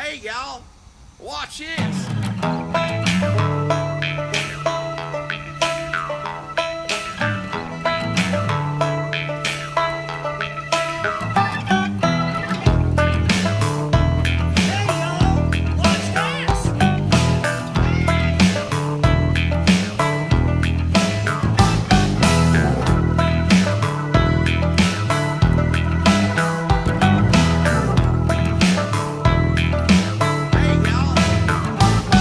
Hey, y'all, watch this. Hey, y'all.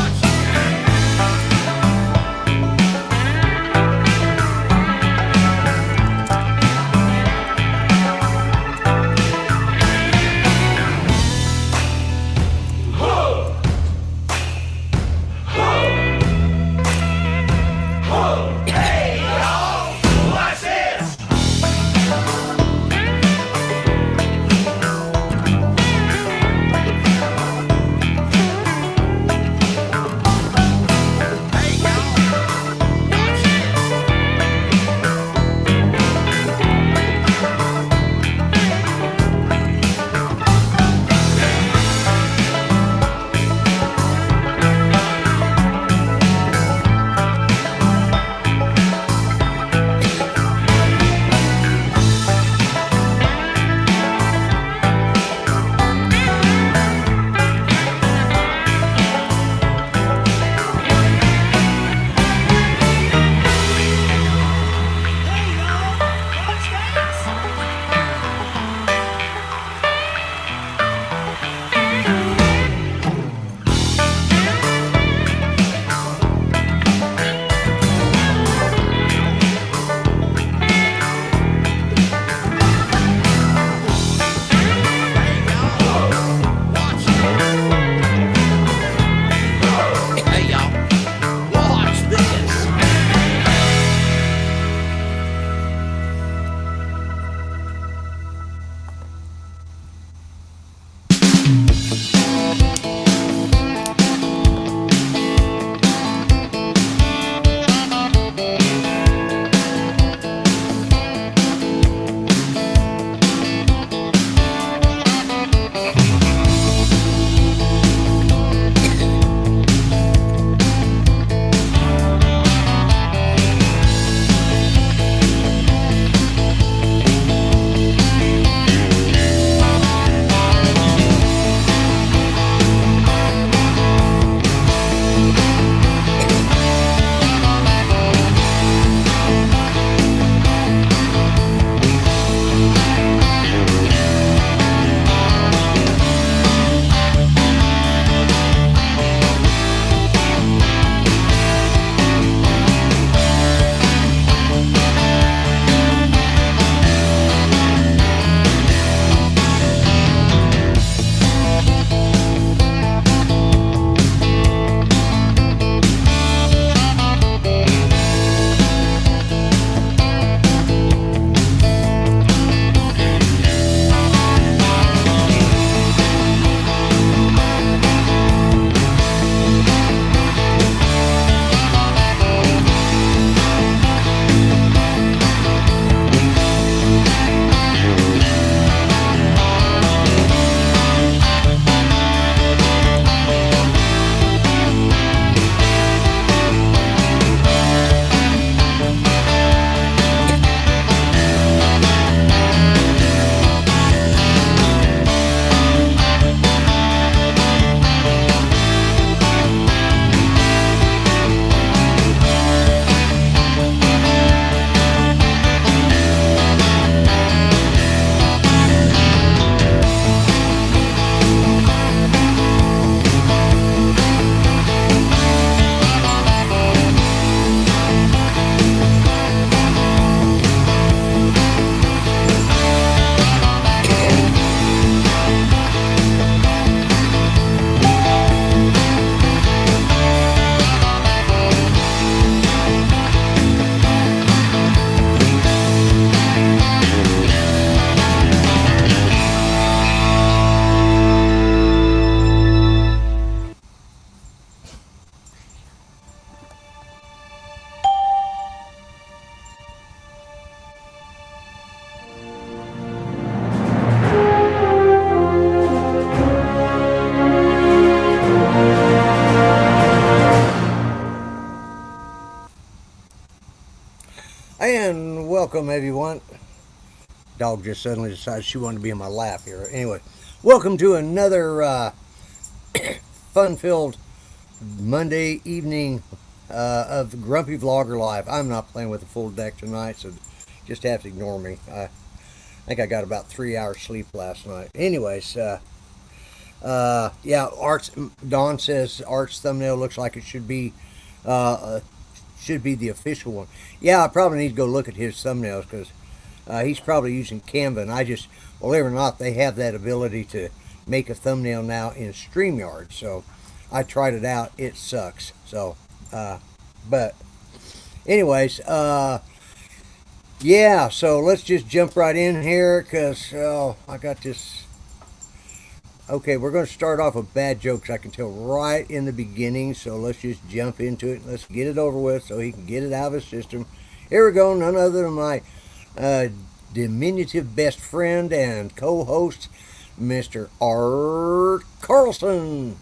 welcome everyone. Dog just suddenly decided she wanted to be in my lap here. Anyway, welcome to another fun-filled Monday evening of Grumpy Vlogger Live. I'm not playing with a full deck tonight, so just have to ignore me. I think I got about 3 hours sleep last night. Anyways, yeah, Don says Art's thumbnail looks like it should be the official one. Yeah, I probably need to go look at his thumbnails because he's probably using Canva, and I just, believe it or not, they have that ability to make a thumbnail now in StreamYard. So I tried it out. It sucks. So, but anyways, yeah, so let's just jump right in here because I got this. Okay, we're going to start off with bad jokes, I can tell right in the beginning, so let's just jump into it. Let's get it over with so he can get it out of his system. Here we go, none other than my diminutive best friend and co-host, Mr. Art Carlson.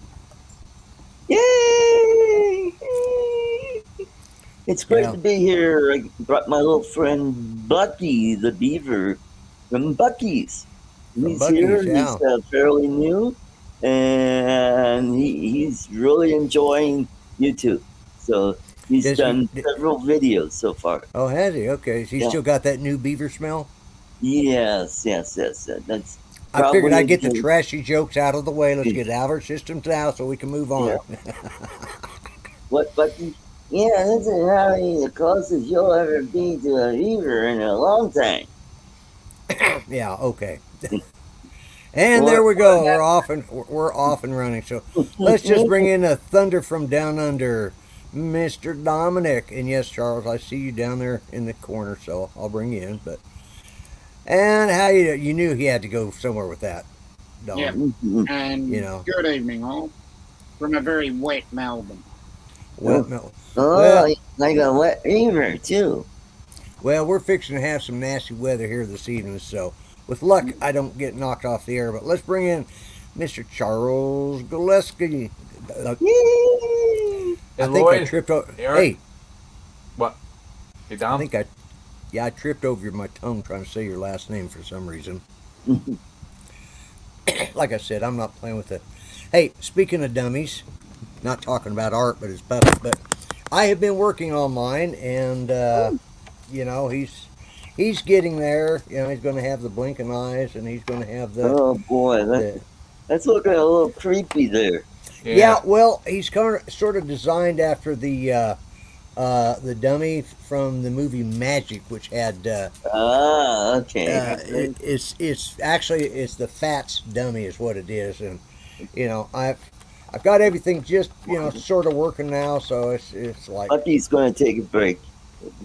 Yay! It's great to be here. I brought my little friend Bucky, the beaver, from Bucky's. He's here. Yeah. He's fairly new, and he's really enjoying YouTube. So he's done several videos so far. Oh, has he? Okay. Has he still got that new beaver smell? Yes. That's. I figured I'd get the trashy jokes out of the way. Let's get out of our system now so we can move on. Yeah. What, Bucky? Yeah, this is probably the closest you'll ever be to a beaver in a long time. Yeah, okay. And there we go. We're off and running. So let's just bring in a thunder from down under, Mr. Dominic. And yes, Charles, I see you down there in the corner, so I'll bring you in. And how you knew he had to go somewhere with that, Dom. Yeah, and good evening, all, from a very wet Melbourne. Wet Melbourne. Oh, like a wet beaver too. Well, we're fixing to have some nasty weather here this evening, so with luck, I don't get knocked off the air. But let's bring in Mr. Charles Gillespie. I think Lloyd, I tripped over. Hey, what? Hey, Dom. I tripped over my tongue trying to say your last name for some reason. Like I said, I'm not playing with it. Hey, speaking of dummies, not talking about Art, but his puppet, but I have been working on mine, and he's getting there. He's going to have the blinking eyes, and he's going to have the. Oh boy, that's looking a little creepy there. Yeah, well, he's sort of designed after the dummy from the movie Magic, which had. Okay. It's actually the Fats dummy is what it is, and I've got everything just sort of working now, so it's like. Bucky's going to take a break.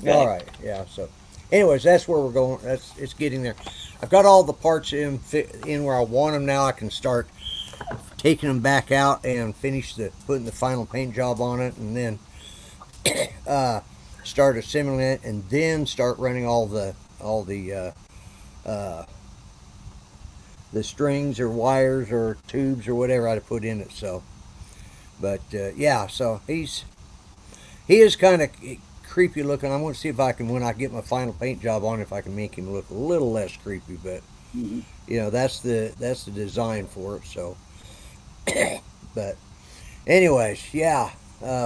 All right, yeah. So, anyways, that's where we're going. It's getting there. I've got all the parts in where I want them now. I can start taking them back out and finish putting the final paint job on it, and then start assembling it, and then start running all the strings or wires or tubes or whatever I put in it. So, but yeah, so he is kind of creepy looking. I'm going to see if I can, when I get my final paint job on, if I can make him look a little less creepy. But that's the design for it. So, but anyways, yeah,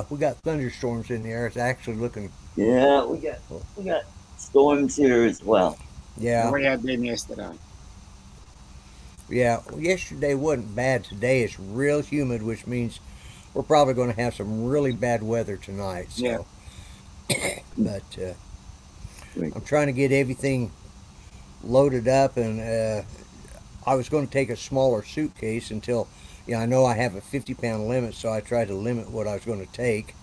we got thunderstorms in the air. It's actually looking. Yeah, we got storms here as well. Yeah, we had them yesterday. Yeah, well, yesterday wasn't bad. Today it's real humid, which means we're probably going to have some really bad weather tonight. So. Yeah. But I'm trying to get everything loaded up, and I was going to take a smaller suitcase until, I know I have a 50-pound limit, so I tried to limit what I was going to take.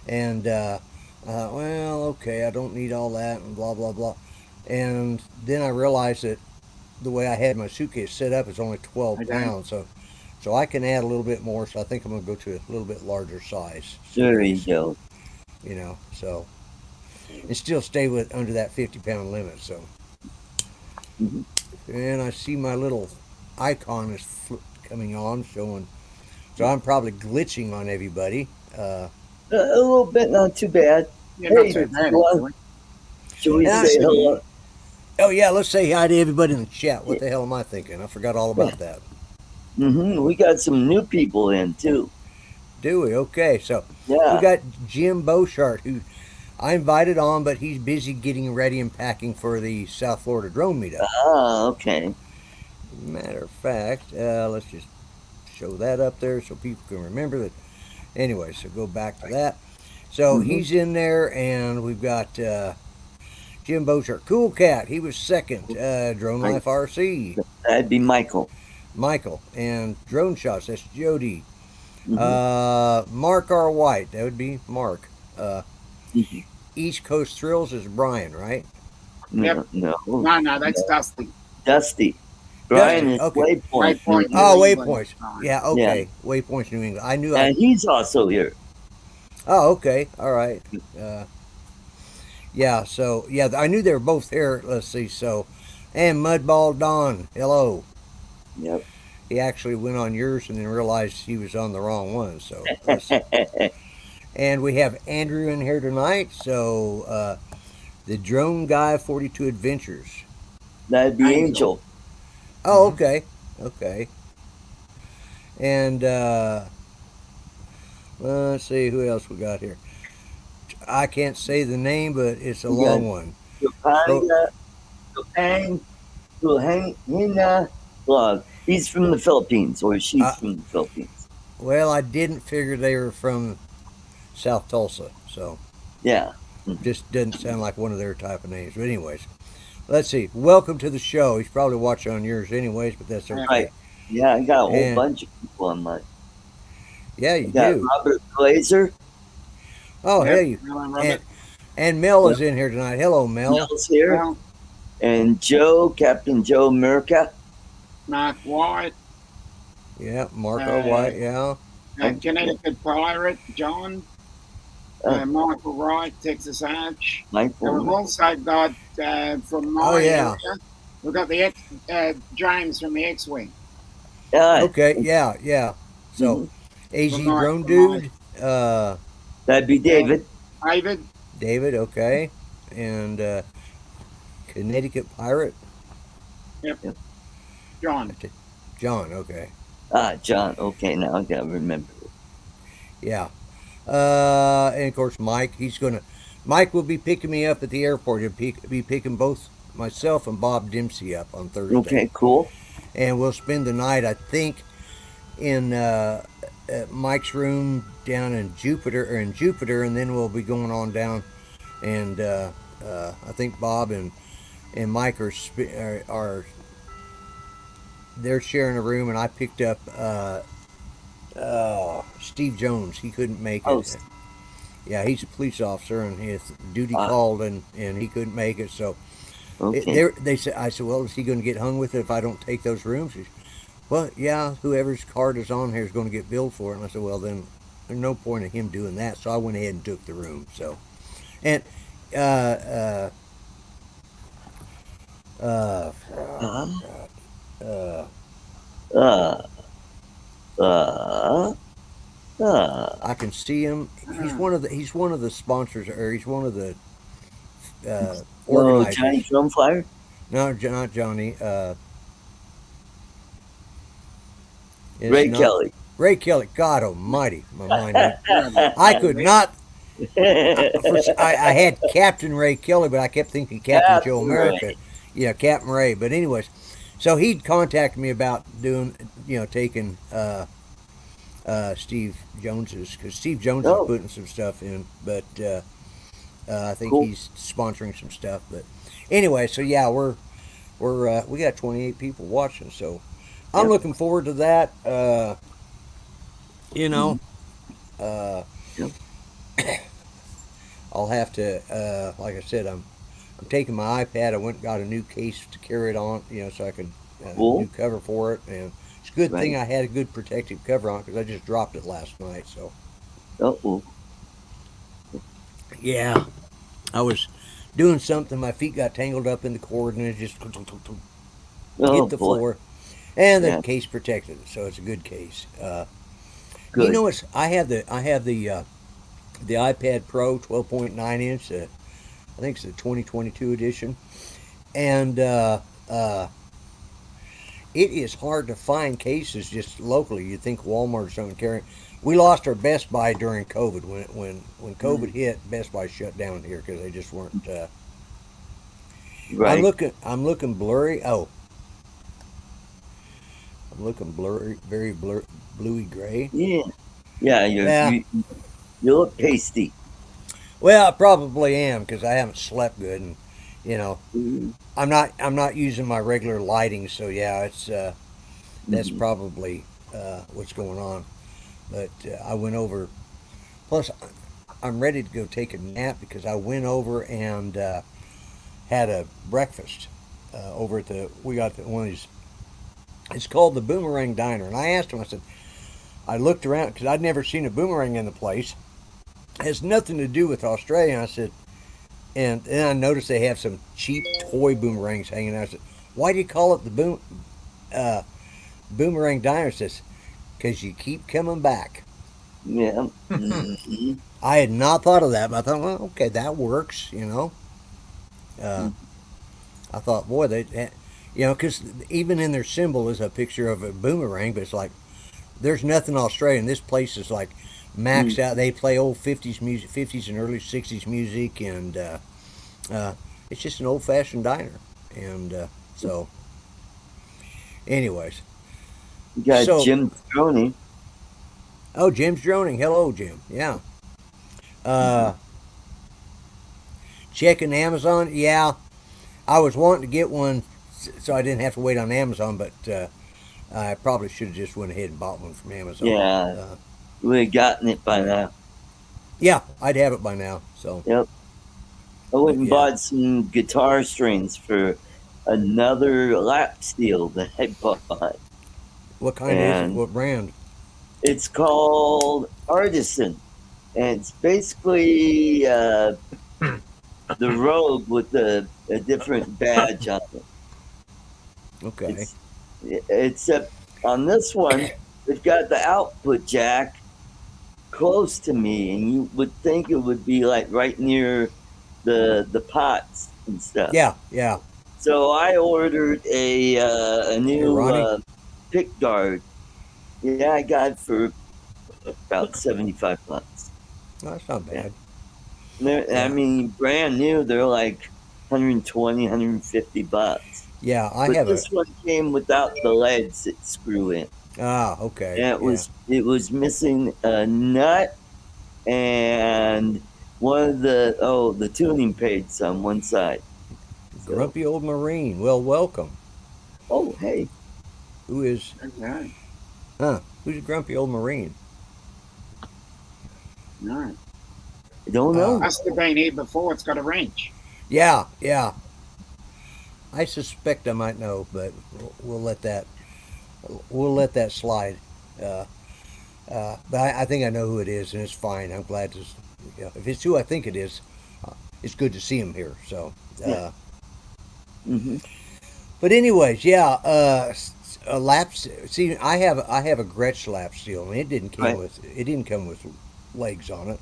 And, well, okay, I don't need all that, and blah, blah, blah. And then I realized that the way I had my suitcase set up is only 12 pounds, so I can add a little bit more, so I think I'm going to go to a little bit larger size. There you go. So and still stay under that 50-pound limit. So, and I see my little icon is coming on, showing. So I'm probably glitching on everybody. A little bit, not too bad. Yeah, not too bad. Should we say hello? Oh yeah, let's say hi to everybody in the chat. What the hell am I thinking? I forgot all about that. We got some new people in too. Do we? Okay, so we Yeah. got Jim Beauchart, who I invited on, but he's busy getting ready and packing for the South Florida drone meetup. Ah, okay. Matter of fact, let's just show that up there so people can remember that. Anyway, so go back to that. So he's in there, and we've got Jim Beauchart, Cool Cat. He was second. Drone Life RC. That'd be Michael. Michael and Drone Shots. That's Jody. Mark R. White. That would be Mark. East Coast Thrills is Bryan, right? No, no. No, that's Dusty. Dusty. Bryan is okay. Waypoint. Waypoint. Oh, New England. Waypoints. Yeah, okay. Waypoints, New England. I knew. And he's also here. Oh, okay. All right. Yeah. So yeah, I knew they were both there. Let's see. So, and Mudball Don. Hello. Yep. He actually went on yours and then realized he was on the wrong one. So. And we have Andrew in here tonight. So, the Drone Guy 42 Adventures. That'd be Angel. Oh, okay. Okay. And let's see who else we got here. I can't say the name, but it's a long one. Blog. He's from the Philippines, or she's from the Philippines. Well, I didn't figure they were from South Tulsa, so yeah, just doesn't sound like one of their type of names. But anyways, let's see. Welcome to the show. He's probably watching on yours anyways, but that's okay. Right. Yeah, I got a whole bunch of people on mine. Yeah, you got do. Robert Glazer. Oh, hey. And Mel is in here tonight. Hello, Mel. Mel's here. Well, and Joe, Captain Joe Murka. Mark White. Yeah, Marco White, yeah. Connecticut Pirate, John. Michael Wright, Texas Arch. Michael. And we've also got from my area, we've got the James from the X-Wing. Okay, yeah. So, AZ Drone Dude. That'd be David. David, okay. And Connecticut Pirate. Yep. John, okay. John. Okay, now I gotta remember. Yeah. And of course, Mike. Mike will be picking me up at the airport. He'll be picking both myself and Bob Dempsey up on Thursday. Okay, cool. And we'll spend the night, I think, in Mike's room down in Jupiter, and then we'll be going on down, and I think Bob and Mike are they're sharing a room, and I picked up Steve Jones. He couldn't make it. Yeah, he's a police officer, and his duty called, and he couldn't make it. So they said, I said, well, is he going to get hung with it if I don't take those rooms? He said, well, yeah, whoever's card is on here is going to get billed for it. And I said, well, then there's no point in him doing that. So I went ahead and took the room. So, and I can see him. He's one of the sponsors, or he's one of the organizers. Johnny Drumflyer? No, not Johnny. Kelly. Ray Kelly. God Almighty, my mind. I could not. I had Captain Ray Kelly, but I kept thinking Captain Joe America. Ray. Yeah, Captain Ray. But anyways, so he'd contacted me about doing, taking Steve Jones's, because Steve Jones is putting some stuff in, but I think he's sponsoring some stuff. But anyway, so yeah, we got 28 people watching, so I'm looking forward to that. I'll have to, like I said, I'm taking my iPad. I went and got a new case to carry it on, so I could new cover for it, and it's a good thing I had a good protective cover on, because I just dropped it last night. So, yeah, I was doing something. My feet got tangled up in the cord, and it just hit the floor, and the case protected it. So it's a good case. Good. I have the iPad Pro 12.9 inch. I think it's the 2022 edition. and it is hard to find cases just locally. You think Walmart's don't carry. We lost our Best Buy during COVID. When COVID hit, Best Buy shut down here because they just weren't. Right. I'm looking blurry. Oh, I'm looking blurry, very bluey gray. Yeah. Yeah. You look pasty. Well, I probably am because I haven't slept good, and you know, Mm-hmm. I'm not using my regular lighting, so yeah, it's that's Mm-hmm. probably what's going on. But I went over. Plus, I'm ready to go take a nap because I went over and had a breakfast over at the. We got one of these. It's called the Boomerang Diner, and I asked him. I said, I looked around because I'd never seen a boomerang in the place. It has nothing to do with Australia. I said, and then I noticed they have some cheap toy boomerangs hanging out. I said, why do you call it the Boomerang Diner? It says, because you keep coming back. Yeah. Mm-hmm. I had not thought of that, but I thought, well, okay, that works, Uh, I thought, boy, because even in their symbol is a picture of a boomerang, but it's like, there's nothing Australian. This place is like maxed out. They play old 50s music, 50s and early 60s music, and it's just an old fashioned diner. And so, anyways. You got So, Jim Stroney. oh, Jim's droning. Hello, Jim. Yeah. Uh, checking Amazon. Yeah. I was wanting to get one so I didn't have to wait on Amazon, but I probably should have just went ahead and bought one from Amazon. Yeah. We had gotten it by now. Yeah, I'd have it by now. So. Yep. I went and Yeah. bought some guitar strings for another lap steel that I bought. What kind is it? What brand? It's called Artisan, and it's basically the Rogue with a different badge on it. Okay. Except on this one, they've got the output jack close to me, and you would think it would be like right near the pots and stuff. Yeah, yeah. So I ordered a new pick guard. Yeah, I got it for about $75. Well, that's not bad. I mean, brand new. They're like 120, 150 bucks. Yeah, But this one came without the leads that screw in. Ah, okay. And it was missing a nut and one of the tuning pads on one side. So, Grumpy old Marine. Well, welcome. oh, hey. Who is? Okay. Who's a grumpy old Marine? No. I don't know. Must have been here before. It's got a wrench. Yeah, yeah. I suspect I might know, but we'll let that slide. But I think I know who it is, and it's fine. I'm glad to. If it's who I think it is, it's good to see him here. So. Mm-hmm. But anyways, yeah. A lap. See, I have a Gretsch lap steel, and it didn't come with legs on it.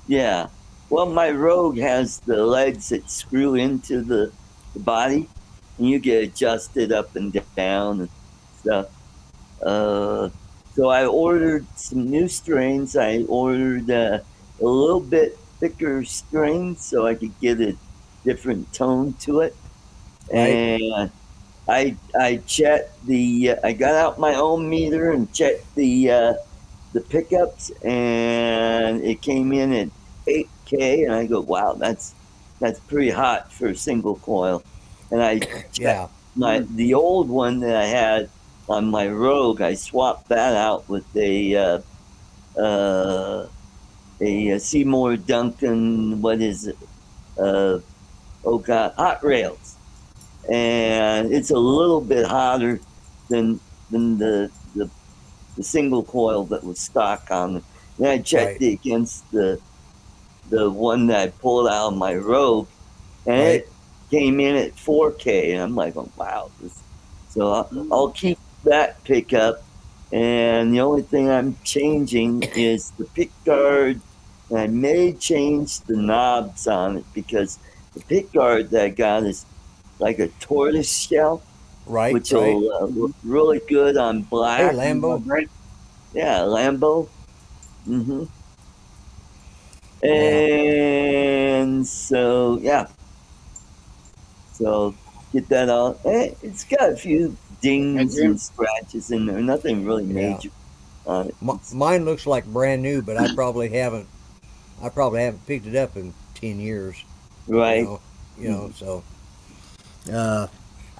Yeah. Well, my Rogue has the legs that screw into the body, and you get adjusted up and down and stuff. So I ordered some new strings. I ordered a little bit thicker strings so I could get a different tone to it. Right. And I checked I got out my ohm meter and checked the pickups, and it came in at 8K, and I go, wow, that's pretty hot for a single coil. And I checked the old one that I had on my Rogue. I swapped that out with a Seymour Duncan. What is it? Hot Rails, and it's a little bit hotter than the single coil that was stock on it. And I checked it against the one that I pulled out of my Rogue, and it came in at 4K, and I'm like, oh, wow. So I'll keep that pickup, and the only thing I'm changing is the pick guard, and I may change the knobs on it because the pick guard that I got is like a tortoise shell, Right, which right. will look really good on black. Hey, Lambo. Right. Yeah, Lambo. Mm-hmm. Yeah. And so, yeah. So get that out. It's got a few dings Jim. and scratches in there. Nothing really Yeah. major on it. Mine looks like brand new, but I probably haven't picked it up in 10 years. Right. You know, so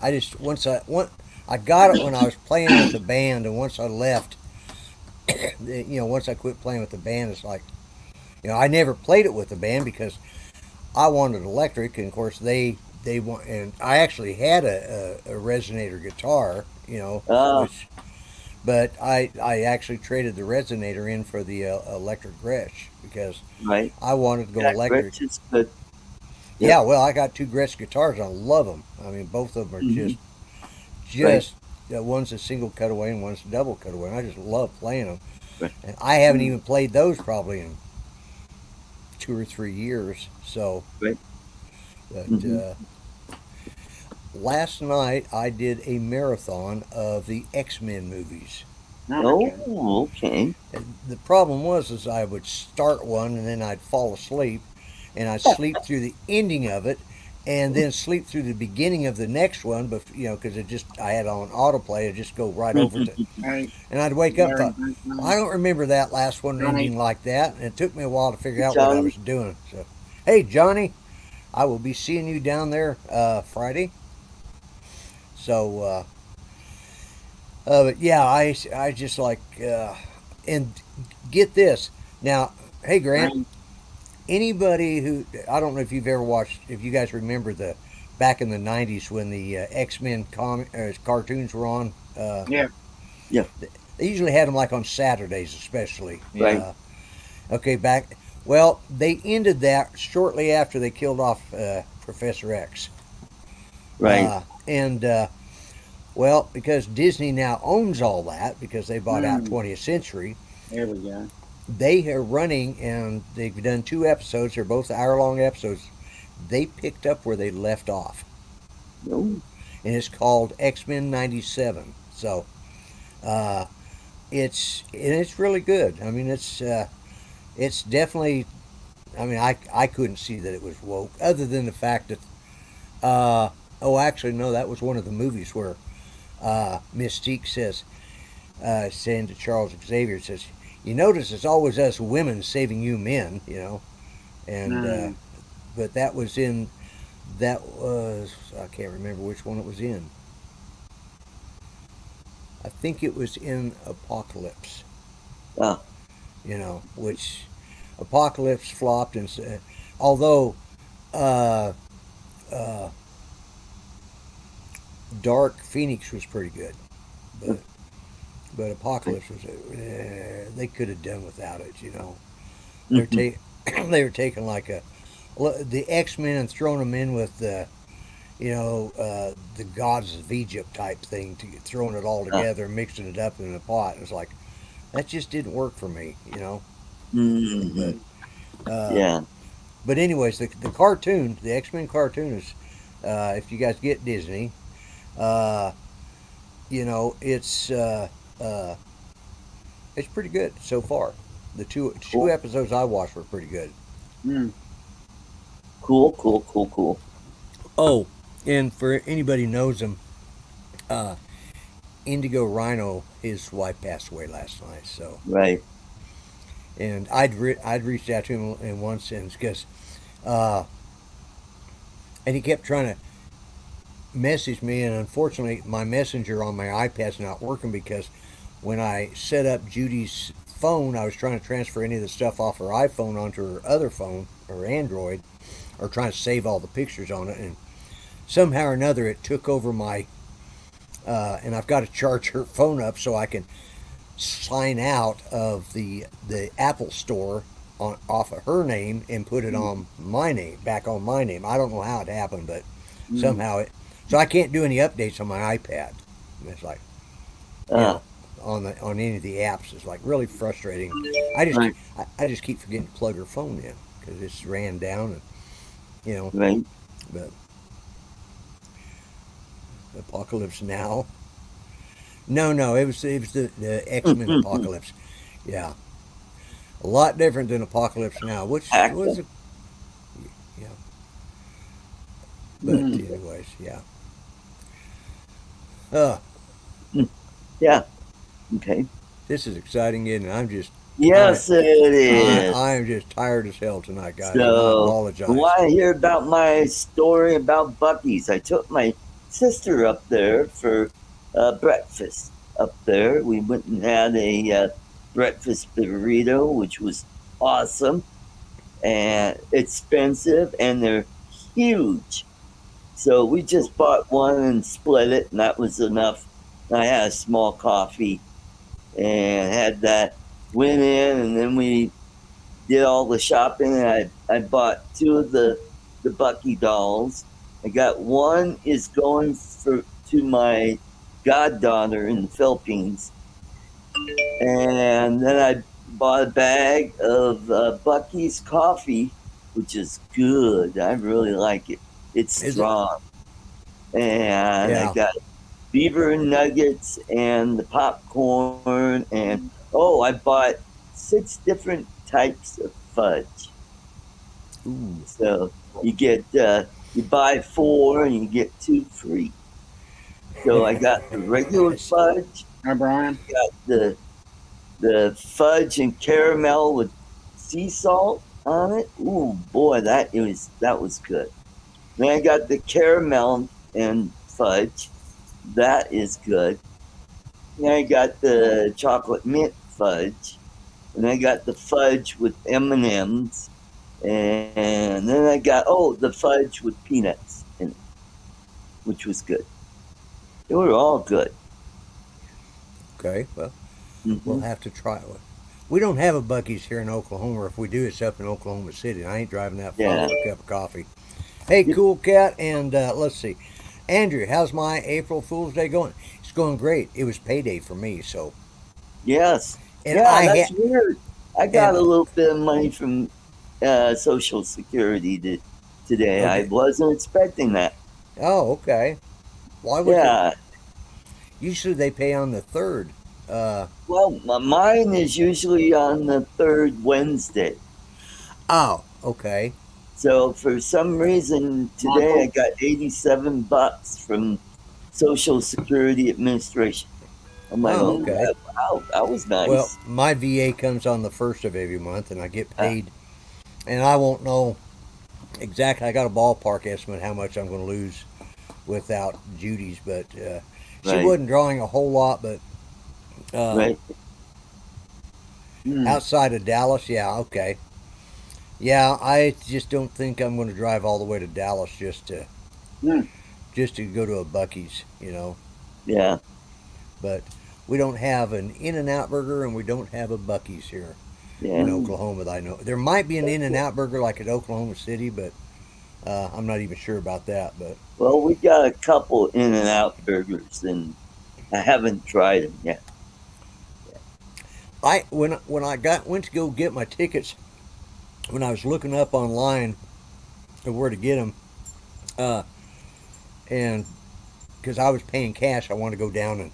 I just I got it when I was playing with the band, and once I left, once I quit playing with the band, it's like, I never played it with the band because I wanted electric, and of course they want, and I actually had a resonator guitar, Ah, but I actually traded the resonator in for the electric Gretsch because right. I wanted to go That electric. Gretsch is good. Yeah, well, I got two Gretsch guitars. And I love them. I mean, both of them are Mhm. just one's a single cutaway and one's a double cutaway. And I just love playing them. Right. And I haven't even played those probably in 2 or 3 years. So, Right. but Mhm. last night I did a marathon of the X-Men movies. Okay. Oh, okay. And the problem was is I would start one and then I'd fall asleep, and I'd sleep through the ending of it, and then sleep through the beginning of the next one. But because I had on autoplay, it'd just go right over to, Right. and I'd wake up Very thought, nice. well, I don't remember that last one Johnny. ending like that, and it took me a while to figure out what I Johnny. was doing. So, hey Johnny, I will be seeing you down there Friday. So. But yeah, I just like, and get this now. Hey Grant, Right. anybody who, I don't know if you've ever watched, if you guys remember back in the '90s when the X-Men cartoons were on. Yeah. Yeah. They usually had them like on Saturdays, especially. Right. Okay, well, they ended that shortly after they killed off Professor X. Right. Well, because Disney now owns all that because they bought out 20th Century, There we go. they are running, and they've done 2 episodes. They're both hour-long episodes. They picked up where they left off, Oh, and it's called X-Men '97. So it's really good. I mean, it's definitely. I mean, I couldn't see that it was woke, other than the fact that. Actually, no, that was one of the movies where Mystique says, saying to Charles Xavier, says, "You notice it's always us women saving you men, and but that was I can't remember which one it was in. I think it was in Apocalypse, ah, which Apocalypse flopped, and although Dark Phoenix was pretty good, but Apocalypse was they could have done without it. They were taking like the X-Men and throwing them in with the gods of Egypt type thing, throwing it all together and mixing it up in a pot. It was like that just didn't work for me. mhm. But Yeah. but anyways, the cartoon, the X-Men cartoon is, if you guys get Disney, it's pretty good so far. The two Cool. episodes I watched were pretty good. Cool. Oh, and for anybody who knows him, Indigo Rhino, his wife passed away last night. So, Right. and I'd reached out to him in one sense because, and he kept trying to message me, and unfortunately my messenger on my iPad's not working because when I set up Judy's phone, I was trying to transfer any of the stuff off her iPhone onto her other phone or Android, or trying to save all the pictures on it, and somehow or another it took over my and I've got to charge her phone up so I can sign out of the Apple store off of her name and put it on my name, back on my name. I don't know how it happened, but somehow so I can't do any updates on my iPad. It's like on any of the apps. It's like really frustrating. Right. I just keep forgetting to plug her phone in because it's ran down, and Right. but Apocalypse Now. No, it was the X-Men Apocalypse. Yeah, a lot different than Apocalypse Now, which was a, yeah. But anyways, yeah. Yeah. Okay. This is exciting, isn't it? Yes, it is. I am just tired as hell tonight, guys, and I So, apologize. want to hear about my story about Buc-ee's? I took my sister up there for breakfast. Up there, we went and had a breakfast burrito, which was awesome and expensive, and they're huge. So we just bought one and split it, and that was enough. I had a small coffee and had that. Went in, and then we did all the shopping, and I bought two of the Bucky dolls. I got one is going to my goddaughter in the Philippines, and then I bought a bag of Bucky's coffee, which is good. I really like it. It's strong. And I got beaver nuggets and the popcorn, and I bought 6 different types of fudge. Ooh. So you get you buy 4 and you get 2 free. So I got the regular fudge. Hi, Bryan. Got the fudge and caramel with sea salt on it. Ooh, boy, that was good. Then I got the caramel and fudge. That is good. Then I got the chocolate mint fudge, and I got the fudge with M&Ms, and then I got the fudge with peanuts in it, which was good. They were all good. Okay, well, we'll have to try it. We don't have a Buc-ee's here in Oklahoma. If we do, it's up in Oklahoma City. I ain't driving that far for a cup of coffee. Hey, Cool Cat, and let's see. Andrew, how's my April Fool's Day going? It's going great. It was payday for me, so. Yes. And that's weird. I got a little bit of money from Social Security today. Okay. I wasn't expecting that. Oh, okay. Why would you? Usually they pay on the 3rd. Well, mine is usually on the 3rd Wednesday. Oh, okay. So for some reason today I got $87 from Social Security Administration. I'm like, okay. Wow, that was nice. Well, my VA comes on the 1st of every month, and I get paid. And I won't know exactly. I got a ballpark estimate how much I'm going to lose without Judy's, but she wasn't drawing a whole lot. But outside of Dallas, yeah, okay. Yeah, I just don't think I'm going to drive all the way to Dallas just to go to a Buc-ee's, you know. Yeah. But we don't have an In-N-Out burger, and we don't have a Buc-ee's here in Oklahoma that I know. There might be an In-N-Out burger like at Oklahoma City, but I'm not even sure about that. But well, we got a couple In-N-Out burgers, and I haven't tried them yet. When I went to go get my tickets, when I was looking up online of where to get them, and because I was paying cash, I wanted to go down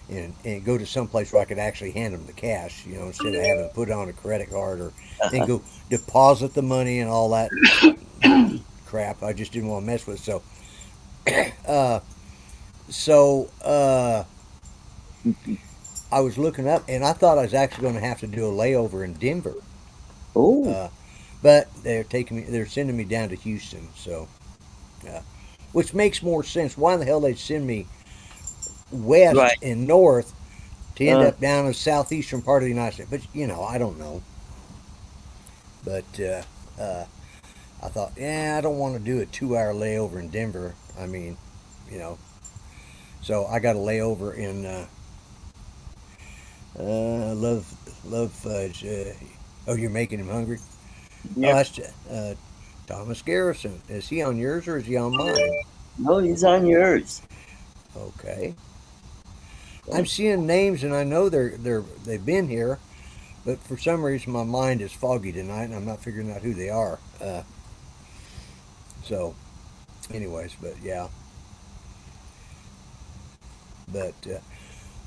and go to some place where I could actually hand them the cash, you know, instead of having to put it on a credit card or and go deposit the money and all that crap. I just didn't want to mess with it. So I was looking up, and I thought I was actually going to have to do a layover in Denver. Oh. But they're sending me down to Houston, so, which makes more sense. Why in the hell they'd send me west and north to end up down in the southeastern part of the United States? But, you know, I don't know. But I thought, I don't want to do a 2-hour layover in Denver. I mean, you know, so I got a layover in Love Fudge. You're making him hungry? Yep. Oh, that's Thomas Garrison. Is he on yours or is he on mine? No, he's on yours. Okay. I'm seeing names and I know they've been here, but for some reason my mind is foggy tonight and I'm not figuring out who they are. So, anyways, but yeah. But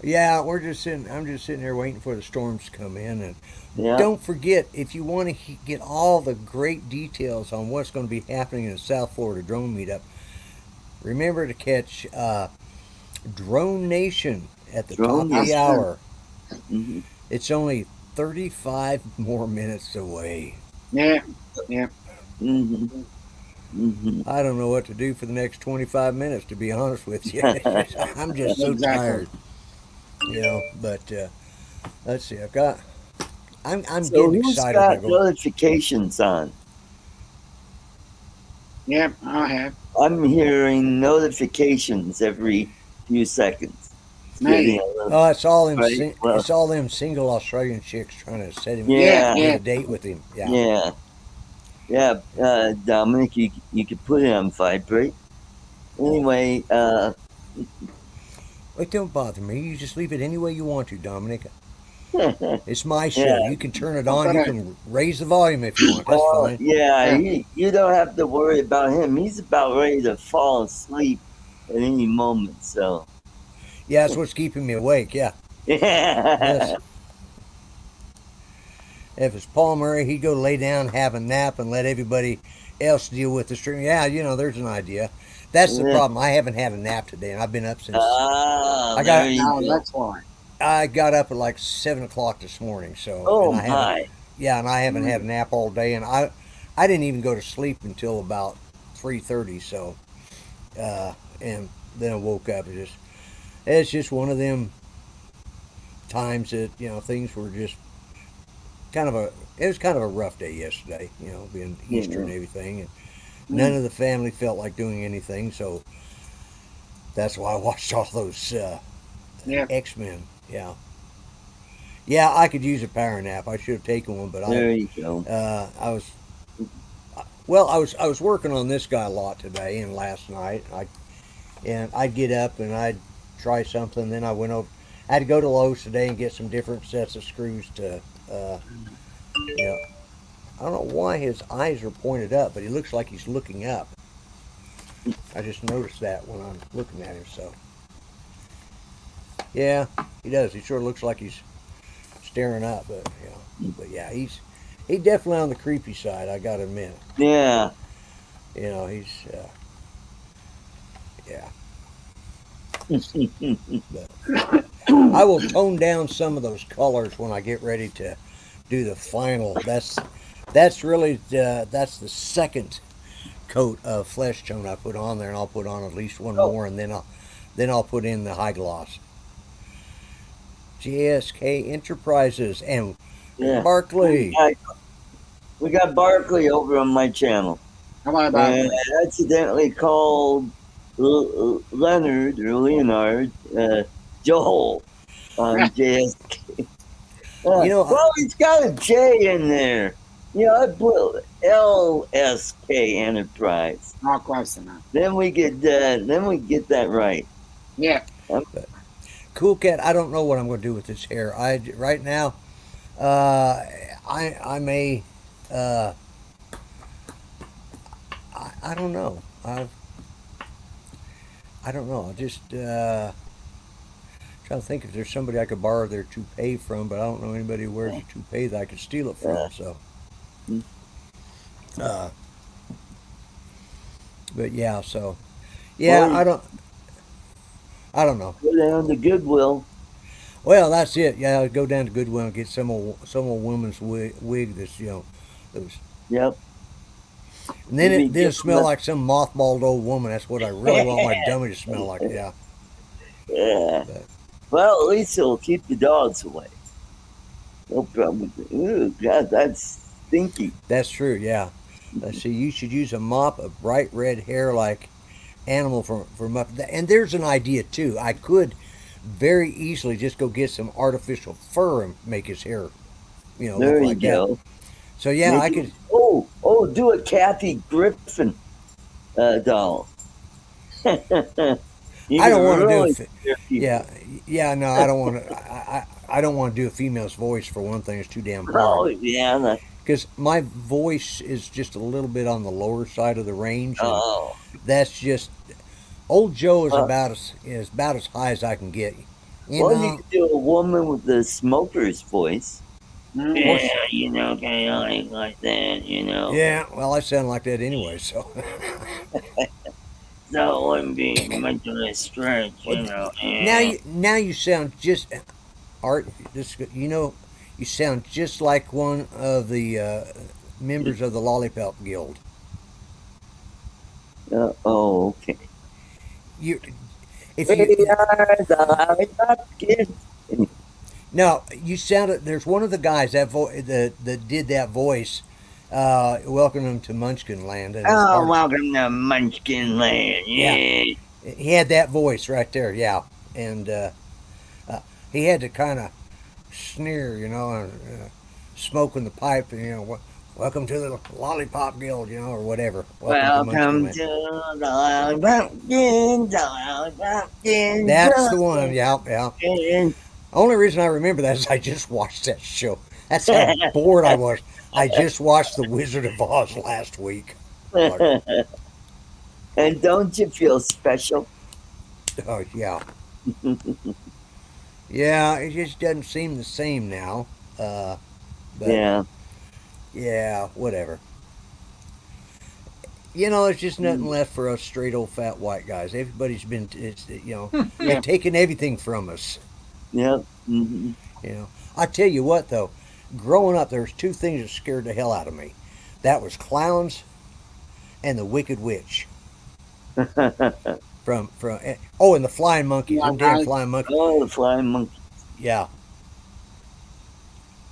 yeah, I'm just sitting here waiting for the storms to come in. And Yeah. don't forget, if you want to get all the great details on what's going to be happening in the South Florida Drone Meetup, remember to catch Drone Nation at the Drone top of the Nation. hour. Mhm. It's only 35 more minutes away. Yeah. Yeah. Mhm. Mhm. I don't know what to do for the next 25 minutes, to be honest with you. I'm just so Exactly. tired, But let's see. I'm So getting who's excited. I got go, notifications on? Yeah, I have. I'm hearing notifications every few seconds. It's getting Me. a little, oh, right. Well, it's all them single Australian chicks trying to set him, Yeah, yeah, get yeah. a date with him. Yeah. yeah, yeah. Dominic, you could put it on vibrate. Anyway, It don't bother me. You just leave it any way you want to, Dominic. yeah. It's my show. You can turn it I've on. got You a can raise the volume if you want. That's Well, fine. yeah, yeah. you don't have to worry about him. He's about ready to fall asleep at any moment. So, Yeah, that's what's keeping me awake. Yeah. Yes. yeah, If it's Paul Murray, he'd go lay down, have a nap, and let everybody else deal with the stream. Yeah, there's an idea. That's the problem. I haven't had a nap today, and I've been up since ah, I there got you No, go. that's why. I got up at like 7 o'clock this morning. So, Oh and I haven't. my, Yeah, and I haven't had a nap all day, and I didn't even go to sleep until about 3:30. So, and then I woke up. It's just one of them times that things were just it was kind of a rough day yesterday, being Easter and everything, and none of the family felt like doing anything, so that's why I watched all those Yeah. X-Men. Yeah, I could use a power nap. I should have taken one, but there you go. I was well, I was working on this guy a lot today and last night. I'd get up and I'd try something, then I went over. I had to go to Lowe's today and get some different sets of screws to. I don't know why his eyes are pointed up, but he looks like he's looking up. I just noticed that when I'm looking at him. So, yeah, he does. He sure looks like he's staring up, but yeah, he's definitely on the creepy side. I gotta admit. Yeah, He's yeah. But I will tone down some of those colors when I get ready to do the final. That's really that's the second coat of flesh tone I put on there, and I'll put on at least one more, and then I'll put in the high gloss. GSK Enterprises and yeah. Barkley. We got Barkley over on my channel, How about and I accidentally called Leonard or Leonard Joel on JSK. Well, he's got a J in there. I put LSK Enterprise. Not close enough. Then we get that right. Yeah. Cool Cat. I don't know what I'm going to do with this hair. Right now, I may. I don't know. I don't know. I just trying to think if there's somebody I could borrow their toupee from, but I don't know anybody who wears a toupee that I could steal it from. So, but yeah. So, yeah. Well, I don't know. Go down to Goodwill. Well, that's it. Yeah, I'll go down to Goodwill and get some old woman's wig that's those. Yep. And then it didn't smell like some mothballed old woman. That's what I really want my dummy to smell like. Yeah. Yeah. Well, at least it'll keep the dogs away. No problem. Ooh, God, that's stinky. That's true. Yeah. Let's see. You should use a mop of bright red hair like animal for Muppet. And there's an idea too. I could very easily just go get some artificial fur and make his hair, There look you like go. that. So yeah, I could. Do a Kathy Griffin doll. I don't want to do it. Yeah. No, I don't want to. I don't want to do a female's voice for one thing. It's too damn hard. Oh yeah. Because my voice is just a little bit on the lower side of the range. Oh. That's just Old Joe is about as high as I can get. You Well, know, you could do a woman with the smoker's voice. Mm. Yeah, you know, kind of like that, you know. yeah. Well, I sound like that anyway, so. So it wouldn't be much of a stretch, you know. Now you sound just Art. This you sound just like one of the members of the Lollipop Guild. Oh, okay. You if We you are the lollipop kids. no, you sounded. There's one of the guys that did that voice. Welcome him to Munchkin Land, and Oh, welcome to Munchkin Land. Yeah. Yeah. he had that voice right there. Yeah, and he had to kind of sneer, and smoking the pipe, and welcome to the Lollipop Guild, or whatever. Welcome Munchkin to the lollipop kids, the lollipop kids. That's the one. Yeah. Yeah. Only reason I remember that is I just watched that show. That's how bored I was. I just watched The Wizard of Oz last week. And don't you feel special? Oh, yeah. Yeah, it just doesn't seem the same now. But Yeah. yeah, whatever. There's just nothing left for us straight old fat white guys. Everybody's been, they've taken everything from us. Yep. Hmm. I tell you what, though, growing up, there was two things that scared the hell out of me. That was clowns and the Wicked Witch. And the flying monkeys. Yeah, Them damn right. flying monkeys. Oh, the flying monkey. Yeah.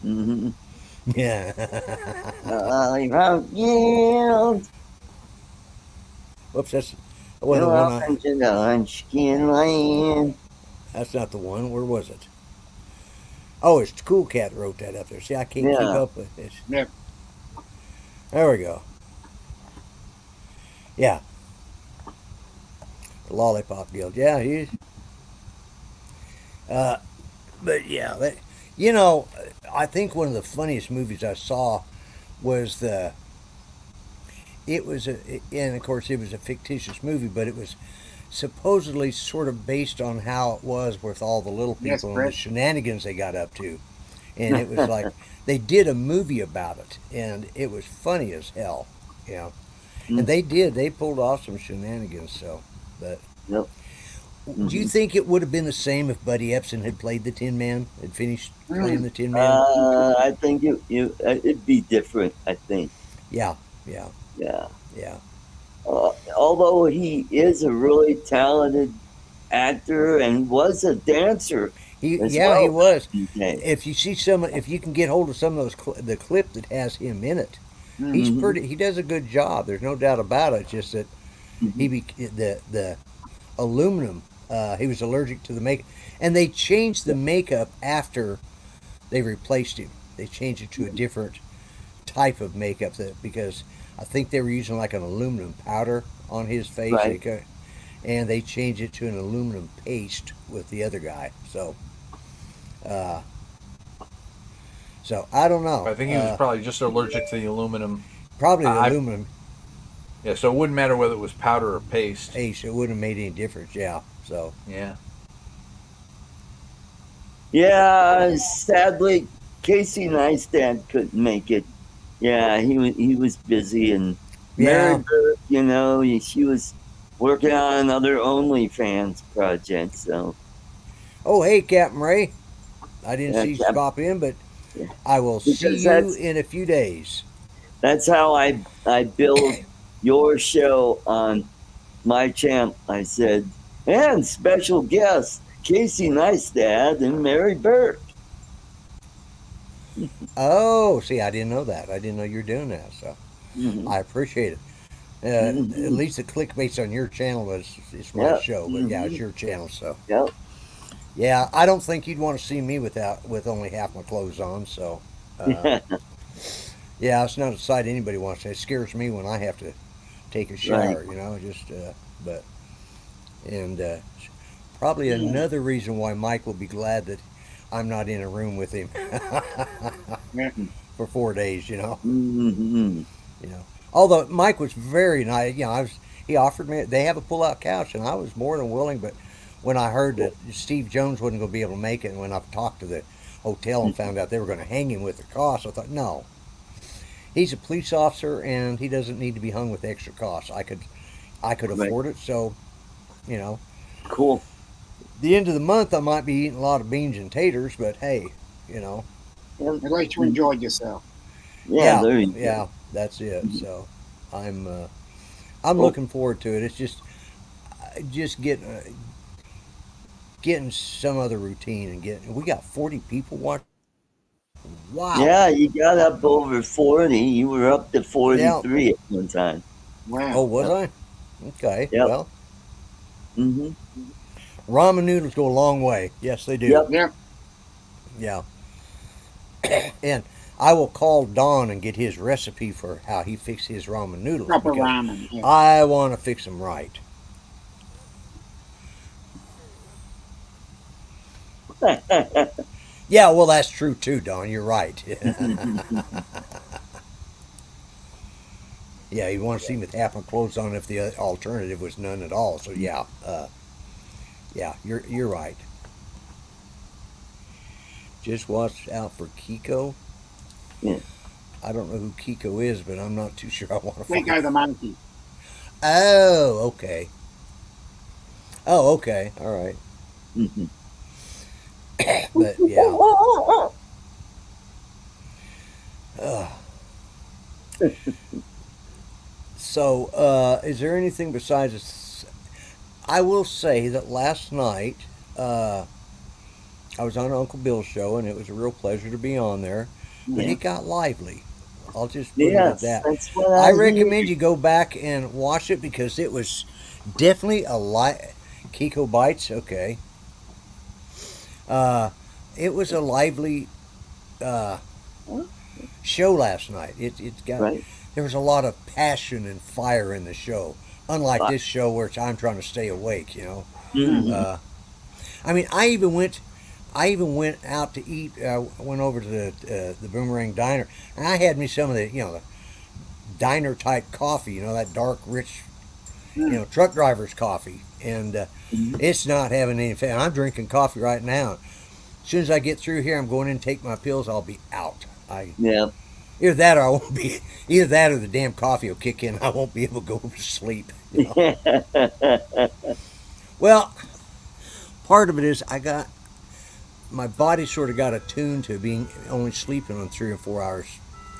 Mm-hmm. Yeah. Lollipop kids. Whoops, that's wasn't the one. Welcome to the Munchkin Land. That's not the one. Where was it? Oh, it's Cool Cat that wrote that up there. See, I can't keep Yeah. up with this. Yeah. There we go. Yeah. The Lollipop Guild. Yeah, he's. But yeah, I think one of the funniest movies I saw was and of course it was a fictitious movie, but it was supposedly sort of based on how it was with all the little people Yes, and the Brett. shenanigans they got up to. And it was like they did a movie about it, and it was funny as hell, And they pulled off some shenanigans. So, but Yep. do you think it would have been the same if Buddy Epson had played the Tin Man, had finished playing the Tin Man? I think it'd be different. I think. Yeah. Yeah. Yeah. Although he is a really talented actor and was a dancer. He as he was. Okay. If you can get hold of some of those the clip that has him in it, he's Mhm. pretty. He does a good job. There's no doubt about it. Just that the aluminum. He was allergic to the makeup, and they changed the makeup after they replaced him. They changed it to a different type of makeup because I think they were using like an aluminum powder on his face, Right. and they changed it to an aluminum paste with the other guy. So I don't know. I think he was probably just allergic to the aluminum. Probably the I- aluminum Yeah, so it wouldn't matter whether it was powder or paste. paste. It wouldn't have made any difference. Yeah. So Yeah. Yeah. Sadly, Casey Neistat couldn't make it. Yeah, he was busy, and Yeah. Mary Burke, she was working on another OnlyFans project. So oh hey, Captain Ray. I didn't Yeah, see you Cap- pop in, but Yeah. I will see Because you that's- in a few days. that's how I build your show on my channel. I said, and special guests Casey Neistat and Mary Burke. Oh, see, I didn't know that. I didn't know you were doing that. So Mhm. I appreciate it. Mhm. At least the clickbait's on your channel. It's my Yeah. show, but yeah, it's Mhm. your channel. So Yep. yeah, I don't think you'd want to see me with only half my clothes on. So yeah, it's not a sight anybody wants to. It scares me when I have to take a shower. Probably another reason why Mike will be glad that I'm not in a room with him Yeah. for 4 days. Mhm. Although Mike was very nice, he offered me. They have a pull-out couch, and I was more than willing. But when I heard that Steve Jones wasn't going to be able to make it, and when I talked to the hotel and found out they were going to hang him with the cost, I thought, no. He's a police officer, and he doesn't need to be hung with extra costs. I could afford it, so, you know. Cool. The end of the month, I might be eating a lot of beans and taters, but hey, you know. At least you enjoyed yourself. Yeah, there you go. Yeah, that's it. So, I'm looking forward to it. It's just getting some other routine and we got 40 people watching. Wow. Yeah, you got up over 40. You were up to 43 at one time. Wow. Oh, was I? Okay. Yep. Well, Mm-hmm. ramen noodles go a long way. Yes, they do. Yep. Yeah. Yeah. And I will call Don and get his recipe for how he fixed his ramen noodles. Proper because ramen. Yeah. I want to fix them right. Yeah, well, that's true too, Don. You're right. Yeah, you want to see me with half my clothes on if the alternative was none at all. So yeah, you're right. Just watch out for Kiko. Yeah. I don't know who Kiko is, but I'm not too sure I want to find Nico the monkey. Oh, okay. Oh, okay. All right. Mhm. But yeah. So, is there anything besides this? I will say that last night, I was on Uncle Bill's show, and it was a real pleasure to be on there. But Yeah. it got lively. I'll just put it Yes, at that. that's what I I recommend you go back and watch it because it was definitely a Kiko Bites, okay. It was a lively show last night. It got Right. there was a lot of passion and fire in the show, unlike this show where I'm trying to stay awake. You know, Mhm. I mean, I even went out to eat. Went over to the Boomerang Diner, and I had me some of the the diner type coffee. You know, that dark, rich, truck driver's coffee, and it's not having any effect. I'm drinking coffee right now. As soon as I get through here, I'm going in and take my pills. I'll be out. Yeah. Either that or I won't be. Either that or the damn coffee will kick in. I won't be able to go to sleep. You know? Well, part of it is my body sort of got attuned to being only sleeping on 3 or 4 hours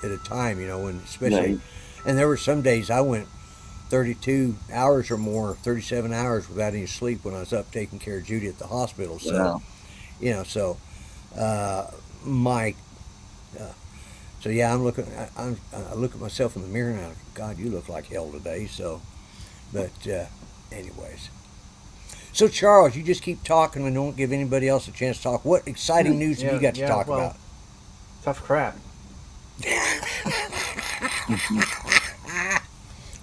at a time. You know, and especially, Right. and there were some days I went 32 hours or more, 37 hours without any sleep when I was up taking care of Judy at the hospital. So, Wow. So yeah, I look at myself in the mirror and I, God, you look like hell today. So, but anyways. So Charles, you just keep talking and don't give anybody else a chance to talk. What exciting news have you got to talk about? Tough crap.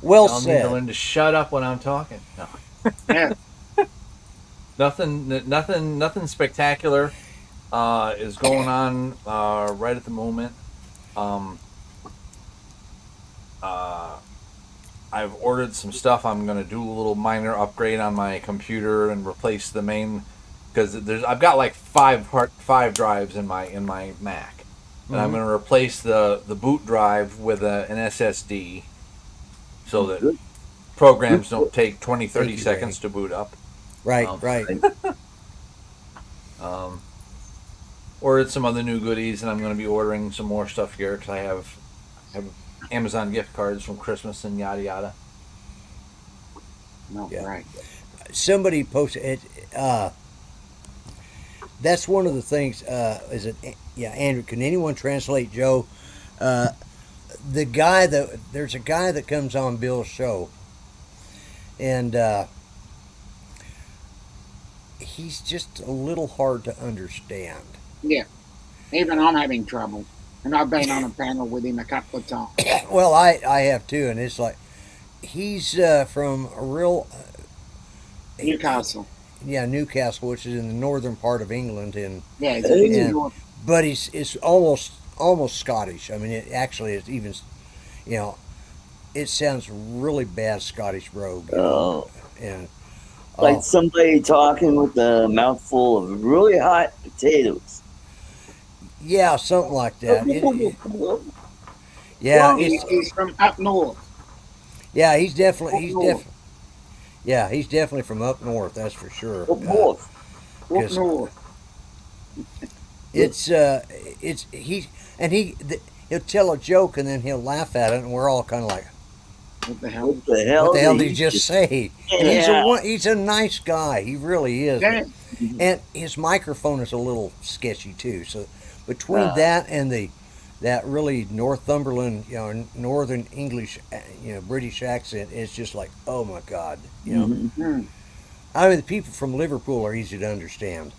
Well Y'all need to said. learn to shut up when I'm talking. No. Yeah. Nothing spectacular is going on right at the moment. I've ordered some stuff. I'm going to do a little minor upgrade on my computer and replace the main, because I've got like five drives in my Mac, and I'm going to replace the boot drive with an SSD, so that programs don't take 20-30 seconds to boot up. Right, right. Ordered some other new goodies, and I'm going to be ordering some more stuff here because I have Amazon gift cards from Christmas and yada yada. No, Yeah. right. Somebody posted it. That's one of the things. Is it? Yeah, Andrew. Can anyone translate Joe? There's a guy that comes on Bill's show, and he's just a little hard to understand. Yeah. Even I'm having trouble. And I've been on a panel with him a couple of times. Well, I have too, and it's like he's from a real Newcastle. yeah, Newcastle, which is in the northern part of England, and Yeah, it's a Yeah. North. but it's almost Scottish. I mean, it actually is even, you know, it sounds really bad Scottish brogue. Oh, And like somebody talking with a mouthful of really hot potatoes. yeah, something like that. Well, He's from up north. Yeah, he's definitely up north, he's definitely from up north. That's for sure. up north. Up 'Cause north. it's he'll tell a joke and then he'll laugh at it, and we're all kind of like, What the hell? What the hell? what the hell did he just say? And Yeah. he's a nice guy. He really is. Yeah. And his microphone is a little sketchy too. So between that and that really Northumberland, Northern English, British accent, it's just like, oh my God, Mm. I mean, the people from Liverpool are easy to understand.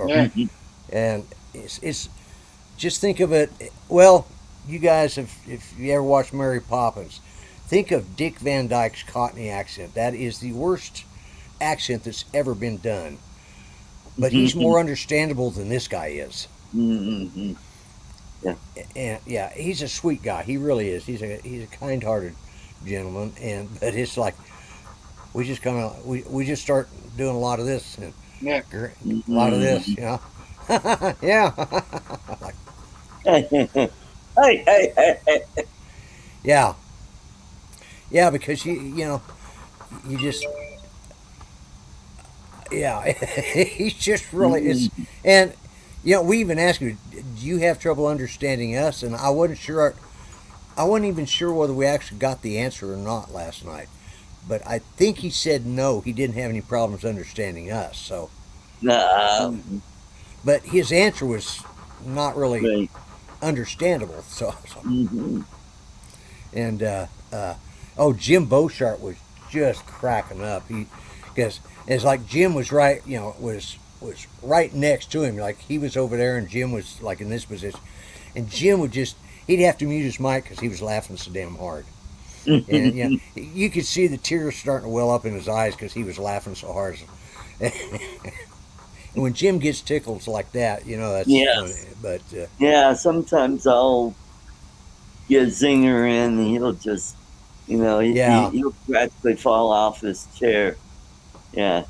Yeah. And it's just think of it. Well, you guys, if you ever watched Mary Poppins, think of Dick Van Dyke's Cockney accent. That is the worst accent that's ever been done. But he's more understandable than this guy is. Mm-hmm. Yeah. And yeah, he's a sweet guy. He really is. He's a kind-hearted gentleman. But it's like we just we just start doing a lot of this and Yeah. a lot of this, yeah. Like, Hey. yeah, because you just he's just really it's and we even asked him, do you have trouble understanding us? And I wasn't even sure whether we actually got the answer or not last night. But I think he said no, he didn't have any problems understanding us. So, but his answer was not really Right. understandable. So Mm-hmm. and Jim Beauchart was just cracking up. Because it's like Jim was right, was right next to him. Like he was over there, and Jim was like in this position, and Jim he'd have to mute his mic because he was laughing so damn hard. And you could see the tears starting to well up in his eyes because he was laughing so hard. And when Jim gets tickled like that, that's funny. But Yeah, sometimes I'll get a zinger in and he'll just, he'll practically fall off his chair. Yeah.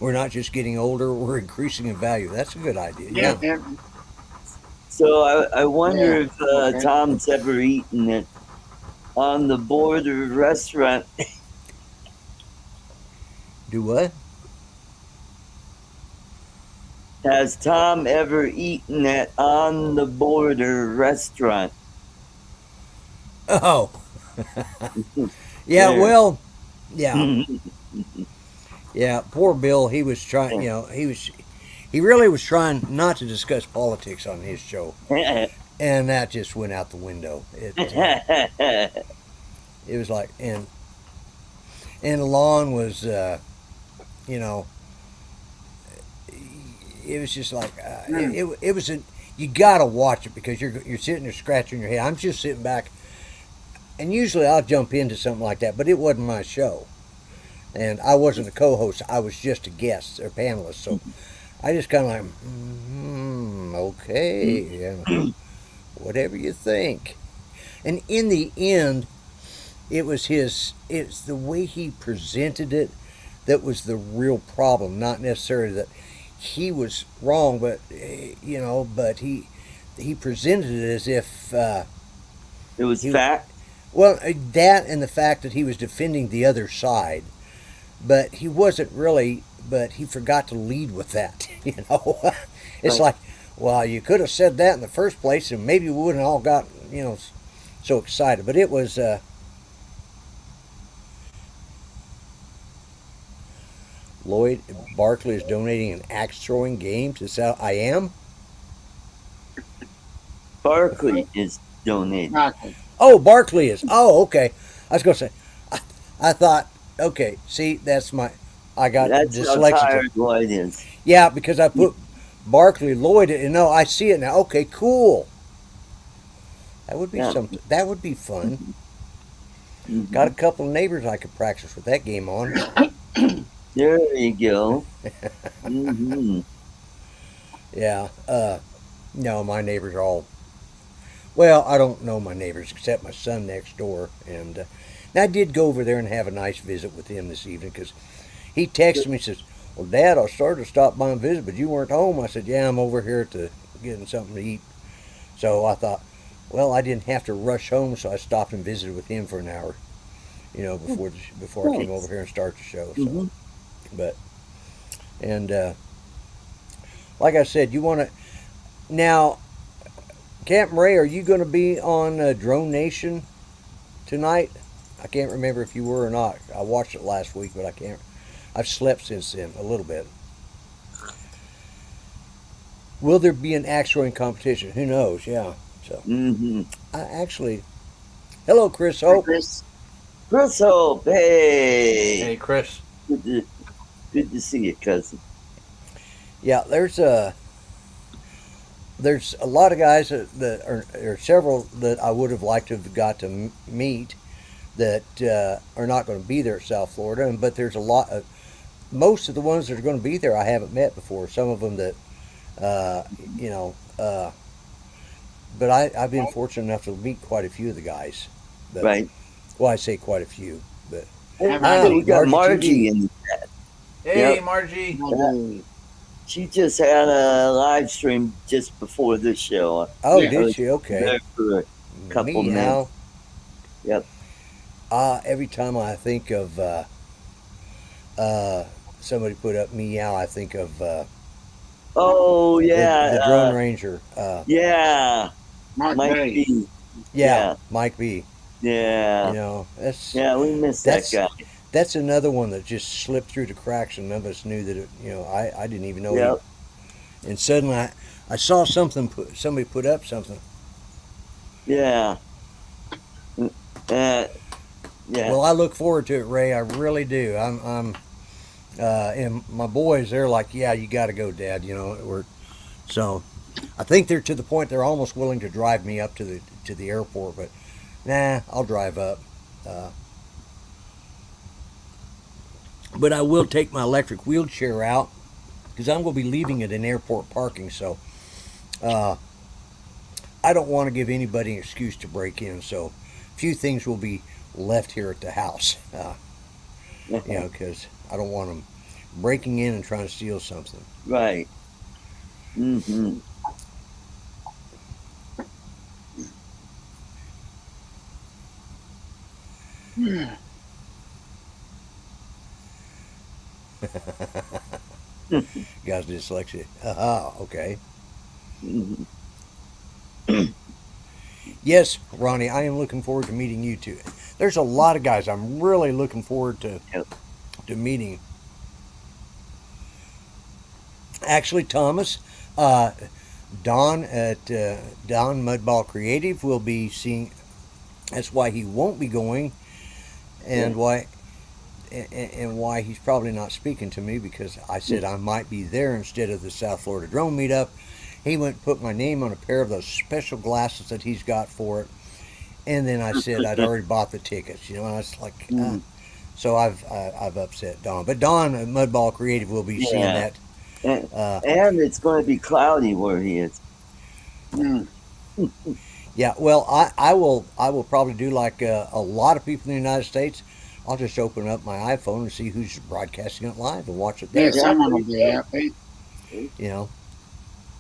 we're not just getting older; we're increasing in value. That's a good idea. Yeah. So I wonder Yeah, if okay. Tom's ever eaten it on the border restaurant. Do what? Has Tom ever eaten at on the border restaurant? Oh, yeah. Yeah. Well, yeah. Yeah, poor Bill. He was trying. He really was trying not to discuss politics on his show, and that just went out the window. It was like, and Alon was, it was just like, it was you gotta watch it because you're sitting there scratching your head. I'm just sitting back, and usually I'll jump into something like that, but it wasn't my show. And I wasn't a co-host. I was just a guest or panelist. So I just kind of like, okay, whatever you think. And in the end, it's the way he presented it that was the real problem. Not necessarily that he was wrong, but but he presented it as if It was fact. well, that and the fact that he was defending the other side. But he wasn't really, but he forgot to lead with that, It's like, well, you could have said that in the first place and maybe we wouldn't all got, so excited. But it was, Lloyd Barkley is donating an axe-throwing game to South. I am? Barkley is donating. Okay. Oh, Barkley is. Oh, okay. I was going to say, I thought, okay, see, I got That's how dyslexic. tired Lloyd is. Yeah, because I put Barkley Lloyd, and I see it now. Okay, cool. That would be something. That would be fun. Mhm. Got a couple of neighbors I could practice with that game on. There you go. Mm-hmm. Yeah. No, my neighbors are all. Well, I don't know my neighbors except my son next door, and I did go over there and have a nice visit with him this evening because he texted me and says, "Well, Dad, I started to stop by and visit, but you weren't home." I said, "Yeah, I'm over here to getting something to eat." So I thought, well, I didn't have to rush home, so I stopped and visited with him for an hour, before I came over here and started the show. So, Mhm. but and like I said, you want to now, Captain Ray, are you going to be on Drone Nation tonight? I can't remember if you were or not. I watched it last week, but I can't. I've slept since then a little bit. Will there be an axe throwing competition? Who knows? Yeah. So I actually, hello, Chris Hey, Hope. Chris. Chris Hope, hey. Hey, Chris. Good to see you, cousin. Yeah, there's a lot of guys that are several that I would have liked to have got to meet that are not going to be there at South Florida, but there's a lot of most of the ones that are going to be there I haven't met before. Some of them that but I've been fortunate enough to meet quite a few of the guys. But, Right. Well, I say quite a few, but We got Margie TV. in. Hey, Yep. Margie. She just had a live stream just before this show. Oh, Yeah. did she? Okay. There for a couple minutes. Yep. Every time I think of somebody put up meow, I think of Oh yeah. the Drone Ranger. Yeah. Mike Mike Bay. B. Yeah, Mike B. Yeah. That's Yeah, we missed that guy. That's another one that just slipped through the cracks, and none of us knew that it. I didn't even know. Yep. And suddenly I saw something. Somebody put up something. Yeah. Yeah. Well, I look forward to it, Ray. I really do. I'm and my boys, they're like, yeah, you got to go, Dad. So I think they're to the point they're almost willing to drive me up to the airport, but nah, I'll drive up. But I will take my electric wheelchair out because I'm going to be leaving it in airport parking. So I don't want to give anybody an excuse to break in. So a few things will be left here at the house. Because I don't want them breaking in and trying to steal something. Right. Mm-hmm. Guys, dyslexia. Okay. Mhm. Yes, Ronnie, I am looking forward to meeting you too. There's a lot of guys I'm really looking forward to meeting. Actually, Thomas, Don at Don Mudball Creative will be seeing. That's why he won't be going, and why he's probably not speaking to me, because I said I might be there instead of the South Florida Drone Meetup. He went and put my name on a pair of those special glasses that he's got for it, and then I said I'd already bought the tickets. And I was like, so I've upset Don, but Don at Mudball Creative will be seeing that. And it's going to be cloudy where he is. Yeah, well, I will probably do like a lot of people in the United States. I'll just open up my iPhone and see who's broadcasting it live and watch it there. Yeah, someone will be out there.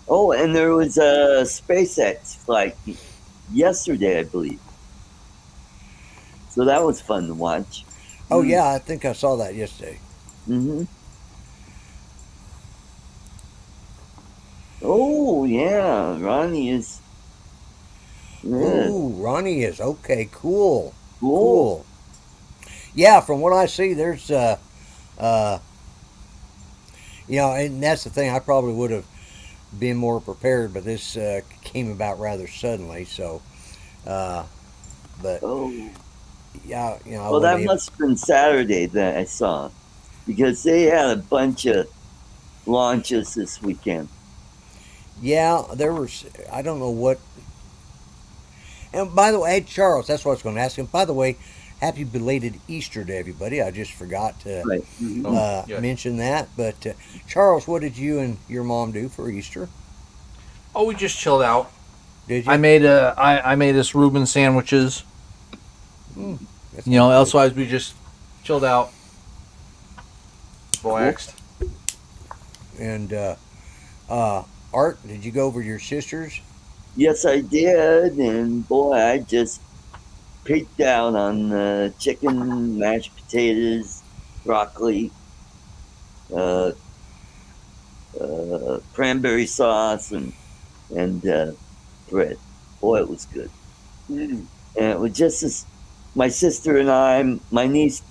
Oh, and there was a SpaceX flight yesterday, I believe. So that was fun to watch. Oh, yeah, I think I saw that yesterday. Mm-hmm. Oh, yeah, Ronnie is. Yeah. Ooh, Ronnie is okay. Cool. Yeah, from what I see, there's and that's the thing. I probably would have been more prepared, but this came about rather suddenly. So, but yeah, Well, that must have been Saturday that I saw, because they had a bunch of launches this weekend. Yeah, there was. I don't know what. And by the way, hey, Charles, that's what I was going to ask him. By the way, happy belated Easter to everybody. I just forgot to mention that. But Charles, what did you and your mom do for Easter? Oh, we just chilled out. Did you? I made I made us Reuben sandwiches. That's You know, good. elsewise we just chilled out, relaxed. And Art, did you go over to your sister's? Yes, I did, and boy, I just picked out on chicken, mashed potatoes, broccoli, uh, cranberry sauce, and bread. Boy, it was good. Mm. And it was just as my sister and I. My niece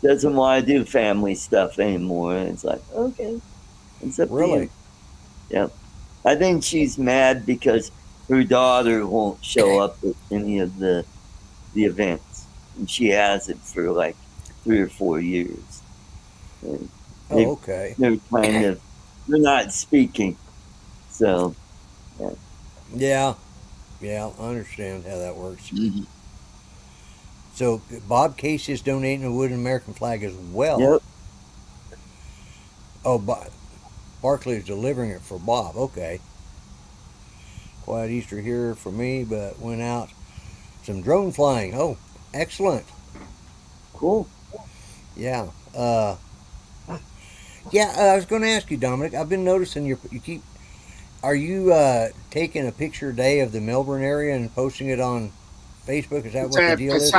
doesn't want to do family stuff anymore, and it's like, okay, it's up to Really? you. Yep. I think she's mad because her daughter won't show up at any of the events, and she hasn't for like 3 or 4 years. And Oh, okay. they're they're not speaking, so Yeah. Yeah, I understand how that works. mhm. So Bob Casey is donating a wooden American flag as well. Yep. Oh, Barkley is delivering it for Bob. Okay. Quiet Easter here for me, but went out some drone flying. Oh, excellent. Cool. Yeah. I was going to ask you, Dominic. I've been noticing you keep. Are you taking a picture a day of the Melbourne area and posting it on Facebook? Is that It's what the deal is?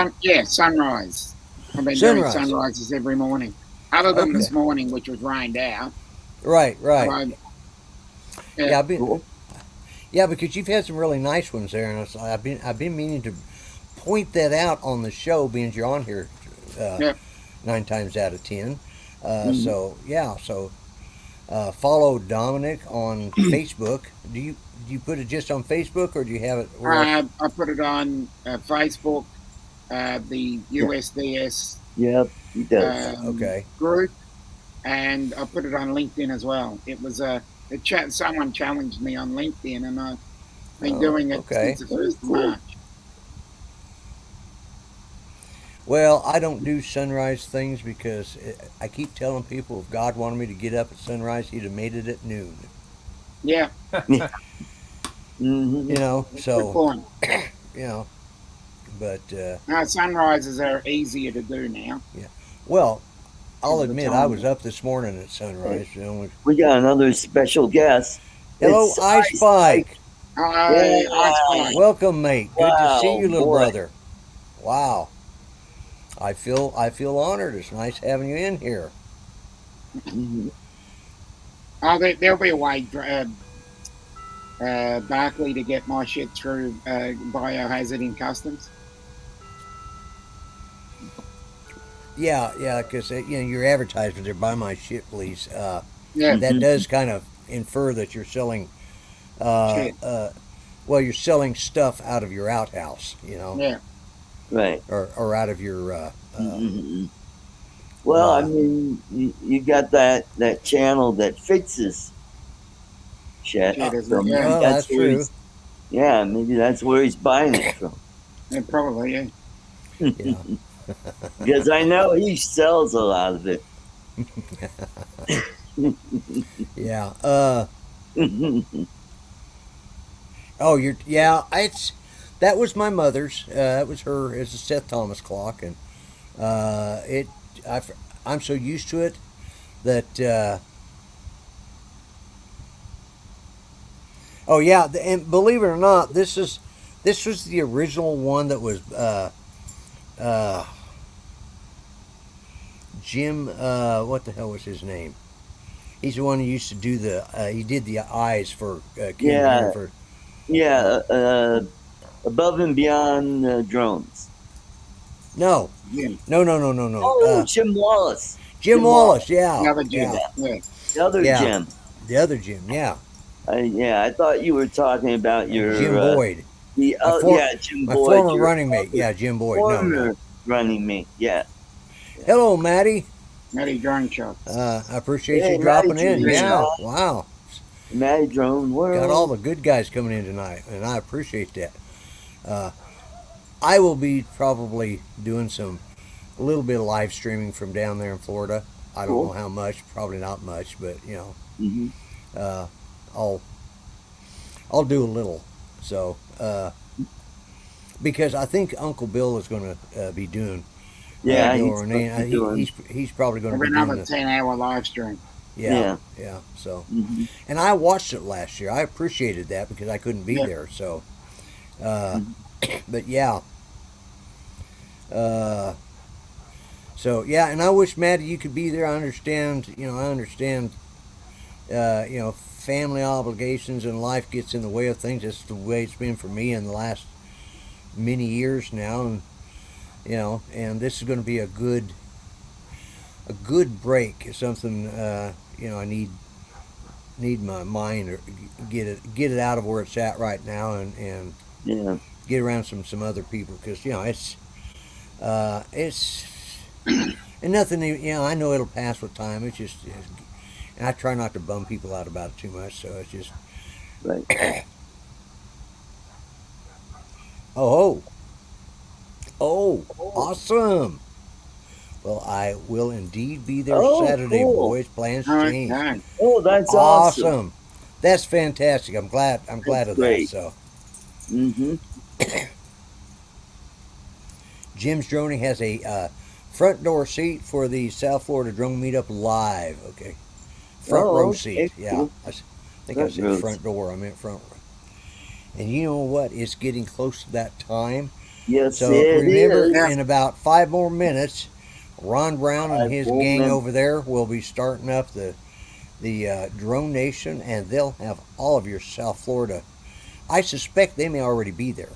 sunrise. I've been Sunrise. doing sunrises every morning, other than Okay. this morning, which was rained out. Right. But, Yeah, I've been. Cool. Yeah, because you've had some really nice ones there, and I've been meaning to point that out on the show, being you're on here Yeah. 9 times out of 10. Mhm. So follow Dominic on Facebook. Do you put it just on Facebook, or do you have it? I put it on Facebook, the USDS Yep, he does. Okay. group, and I put it on LinkedIn as well. It was someone challenged me on LinkedIn, and I've been doing it okay. since the 1st of March. Well, I don't do sunrise things because I keep telling people if God wanted me to get up at sunrise, He'd have made it at noon. Yeah, Mhm. You know, good so point. you know, but Sunrises are easier to do now. well, I'll Because of the admit I time. was up this morning at sunrise. You know, We got another special guest. hello, It's Ice Spike. I Yeah. spy. Welcome, mate. Good to see Wow, you, little boy. brother. Wow. I feel honored. It's nice having you in here. Mhm. There'll be a way, Barkley, to get my shit through biohazard in customs. Yeah, because your advertisement there, buy my shit, please. Yeah, That does kind of infer that you're selling. shit. Well, you're selling stuff out of your outhouse, Yeah, Right. or out of your. Mhm. Well, I mean, you got that channel that fixes shit. shit is So maybe yeah, Well, that's where true. he's- Yeah, maybe that's where he's buying it from. yeah, probably. Yeah. Yeah. Because I know he sells a lot of it. Yeah. Oh, that was my mother's. That was her. It's a Seth Thomas clock, and I'm so used to it that. Oh yeah, and believe it or not, this was the original one that was Jim. What the hell was his name? He's the one who used to do he did the eyes for Ken Yeah. Hanford. Yeah, above and beyond drones. No, Yeah. no. Oh, Jim Wallace. Jim Wallace. Yeah, The other Jim. yeah, Yeah. The other Yeah. Jim. the other Jim. Yeah, I thought you were talking about your Jim Boyd, Jim my Boyd, former your running mate. Yeah, Jim Boyd. No. former running mate. Yeah. Hello, Maddie. Matty Drone Shop. I appreciate Hey, you dropping Maddie, in. Jim Yeah, Shop. wow. Matty Drone World. Got all the good guys coming in tonight, and I appreciate that. I will be probably doing a little bit of live streaming from down there in Florida. I don't Cool. know how much, probably not much, but Mhm. I'll do a little So, because I think Uncle Bill is going to be doing. Yeah, He's probably going to be another doing 10-hour live stream. Yeah. So, and I watched it last year. I appreciated that because I couldn't be there. So, but yeah. So yeah, and I wish Maddie you could be there. I understand. Family obligations and life gets in the way of things. That's the way it's been for me in the last many years now, and and this is going to be a good break. It's something I need my mind or get it out of where it's at right now, and get around some other people because it's and nothing. I know it'll pass with time. And I try not to bum people out about it too much. So it's just right. Oh, awesome. Well, I will indeed be there Saturday, cool. boys. Plans change. Okay. Oh, that's awesome. That's fantastic. I'm glad of great. that. So, Mm-hmm. Jim's Droney has a front door seat for the South Florida Drone Meetup live. Okay, front row seat. Yeah, cool. I think I said front door. I meant front row. And you know what? It's getting close to that time. Yes, so it remember, is. in about 5 more minutes, Ron Brown and his gang over there will be starting up the Drone Nation, and they'll have all of your South Florida. I suspect they may already be there.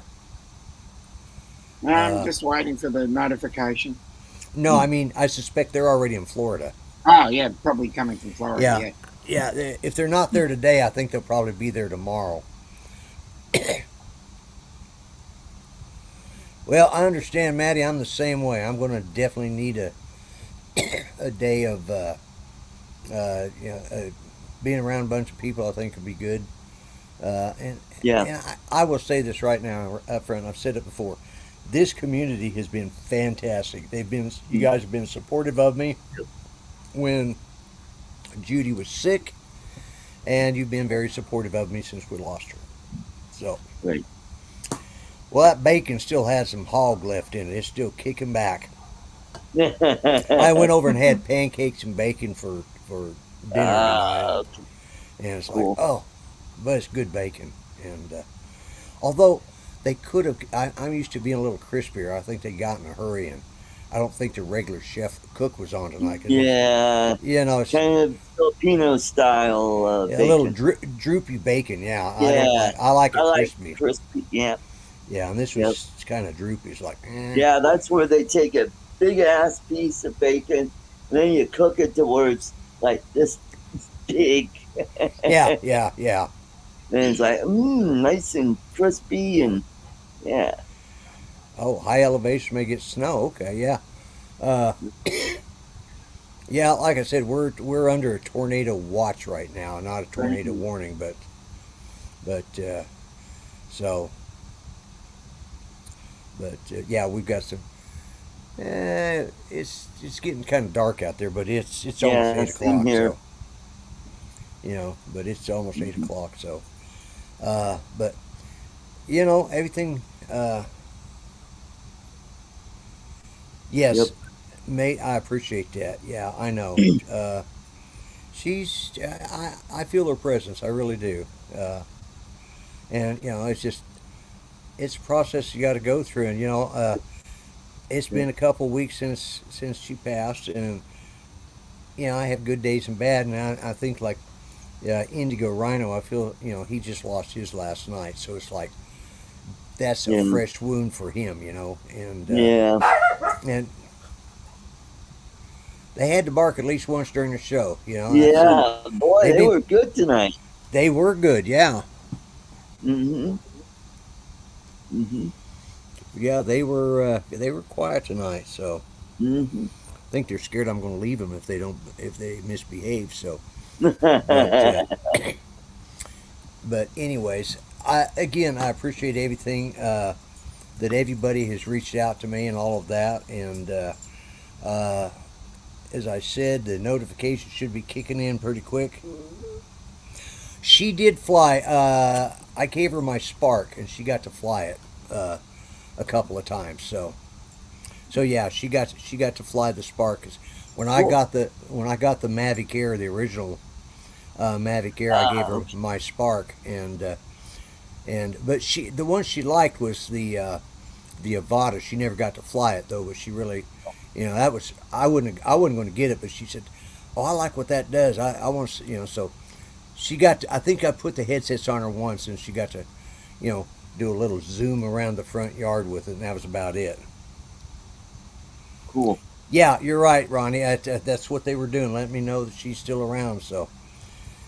I'm just waiting for the notification. No, I mean, I suspect they're already in Florida. Oh, yeah, probably coming from Florida. Yeah. If they're not there today, I think they'll probably be there tomorrow. Well, I understand, Maddie. I'm the same way. I'm going to definitely need a day of being around a bunch of people. I think would be good. And I will say this right now up front. I've said it before. This community has been fantastic. You guys have been supportive of me when Judy was sick, and you've been very supportive of me since we lost her. So, right. Well, that bacon still has some hog left in it. It's still kicking back. I went over and had pancakes and bacon for dinner tonight, and it's cool. But it's good bacon. And although they could have, I'm used to being a little crispier. I think they got in a hurry, and I don't think the regular chef cook was on tonight. It's kind of Filipino style bacon. A little droopy bacon. I like it crispy. Crispy, yeah. Yeah, and this was kind of droopy. It's like, Yeah, that's where they take a big ass piece of bacon, and then you cook it to where it's like this big. yeah. And it's like, nice and crispy, and yeah. Oh, high elevation may get snow. Okay, yeah. Yeah, like I said, we're under a tornado watch right now, not a tornado warning, but yeah, we've got some. It's getting kind of dark out there, but it's almost 8 o'clock. Here. So, but it's almost 8 o'clock. So, but everything. Yes, mate, I appreciate that. Yeah, I know. She's. I feel her presence. I really do. And it's a process you got to go through, and it's been a couple of weeks since she passed, and I have good days and bad, and I think like Indigo Rhino, I feel he just lost his last night, so it's like that's a fresh wound for him, and and they had to bark at least once during the show, Yeah, boy, they were good tonight. They were good, yeah. Yeah, they were quiet tonight, so I think they're scared I'm going to leave them if they misbehave. So, but anyways, I appreciate everything that everybody has reached out to me and all of that, and as I said, the notification should be kicking in pretty quick. Shh. She did fly. I gave her my Spark, and she got to fly it a couple of times. So yeah, she got to fly the Spark. 'Cause when I got the Mavic Air, the original Mavic Air, I gave her my Spark, but the one she liked was the Avata. She never got to fly it though, but she really, that was I wasn't going to get it, but she said, "Oh, I like what that does. I want to, so." She got to, I think I put the headsets on her once, and she got to, do a little zoom around the front yard with it, and that was about it. Cool. Yeah, you're right, Ronnie. That's what they were doing, letting me know that she's still around. So,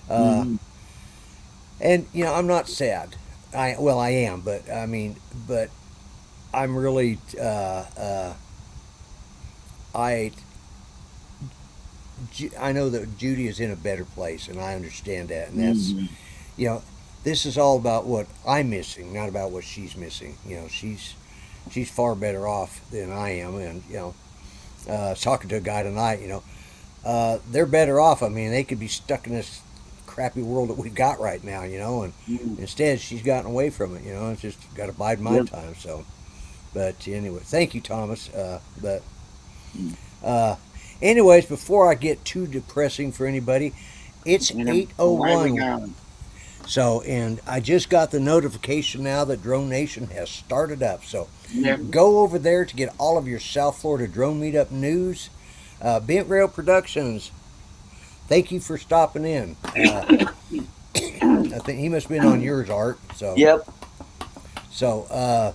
and I'm not sad. I am, but I'm really I know that Judy is in a better place, and I understand that. And that's, this is all about what I'm missing, not about what she's missing. She's far better off than I am. And, I was talking to a guy tonight, they're better off. I mean, they could be stuck in this crappy world that we've got right now, and instead she's gotten away from it, it's just got to bide my time. So, but anyway, thank you, Thomas. Anyways, before I get too depressing for anybody, it's 8:01. So, and I just got the notification now that Drone Nation has started up. So, go over there to get all of your South Florida Drone Meetup news. Bent Rail Productions, thank you for stopping in. I think he must have been on yours, Art. So, yep. So,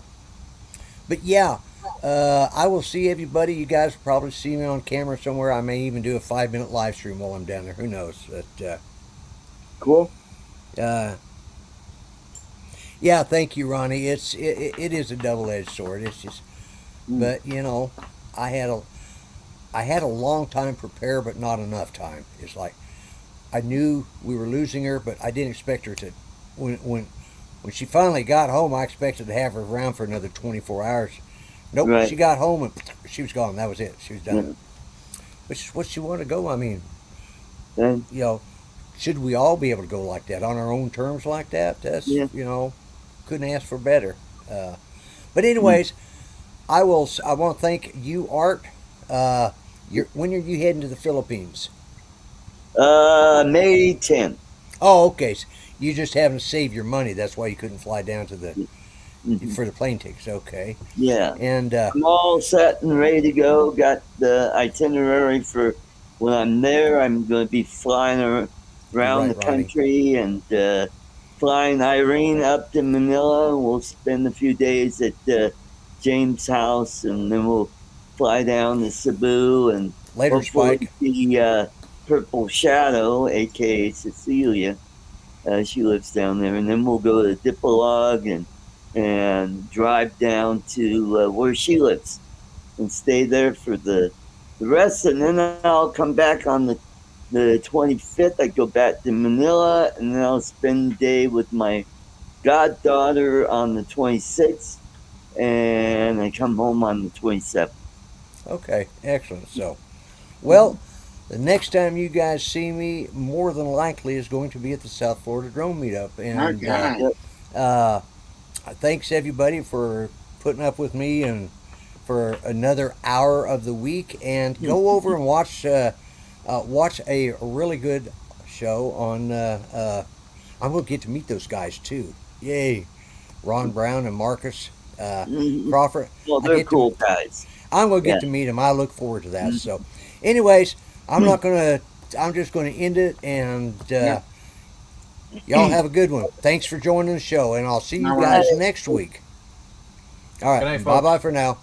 but yeah. I will see everybody. You guys will probably see me on camera somewhere. I may even do a 5-minute live stream while I'm down there. Who knows? But, cool. Yeah, thank you, Ronnie. It is a double-edged sword. It's just, but I had a long time to prepare, but not enough time. It's like I knew we were losing her, but I didn't expect her to. When she finally got home, I expected to have her around for another 24 hours. Nope, right. She got home and she was gone. That was it. She was done. Which is what she wanted to go. I mean, should we all be able to go like that on our own terms like that? That's couldn't ask for better. But anyways, I want to thank you, Art. When are you heading to the Philippines? May 10th. Oh, okay. So you just having to save your money. That's why you couldn't fly down to the. For the plane tickets, okay. Yeah. And I'm all set and ready to go. Got the itinerary for when I'm there. I'm going to be flying around the country and flying Irene up to Manila. We'll spend a few days at James' house, and then we'll fly down to Cebu and later Spike. See Purple Shadow, a.k.a. Cecilia. She lives down there. And then we'll go to Dipolog and drive down to where she lives and stay there for the rest. And then I'll come back on the 25th. I go back to Manila, and then I'll spend a day with my goddaughter on the 26th, and I come home on the 27th. Okay, excellent. So, well, the next time you guys see me, more than likely is going to be at the South Florida Drone Meetup. And thanks everybody for putting up with me and for another hour of the week. And go over and watch a really good show on. I'm going to get to meet those guys too. Yay, Ron Brown and Marcus Crawford. Well, they're cool guys. I'm going to get to meet them. I look forward to that. So, anyways, I'm just going to end it, and y'all have a good one. Thanks for joining the show, and I'll see you guys next week. All right, bye-bye for now.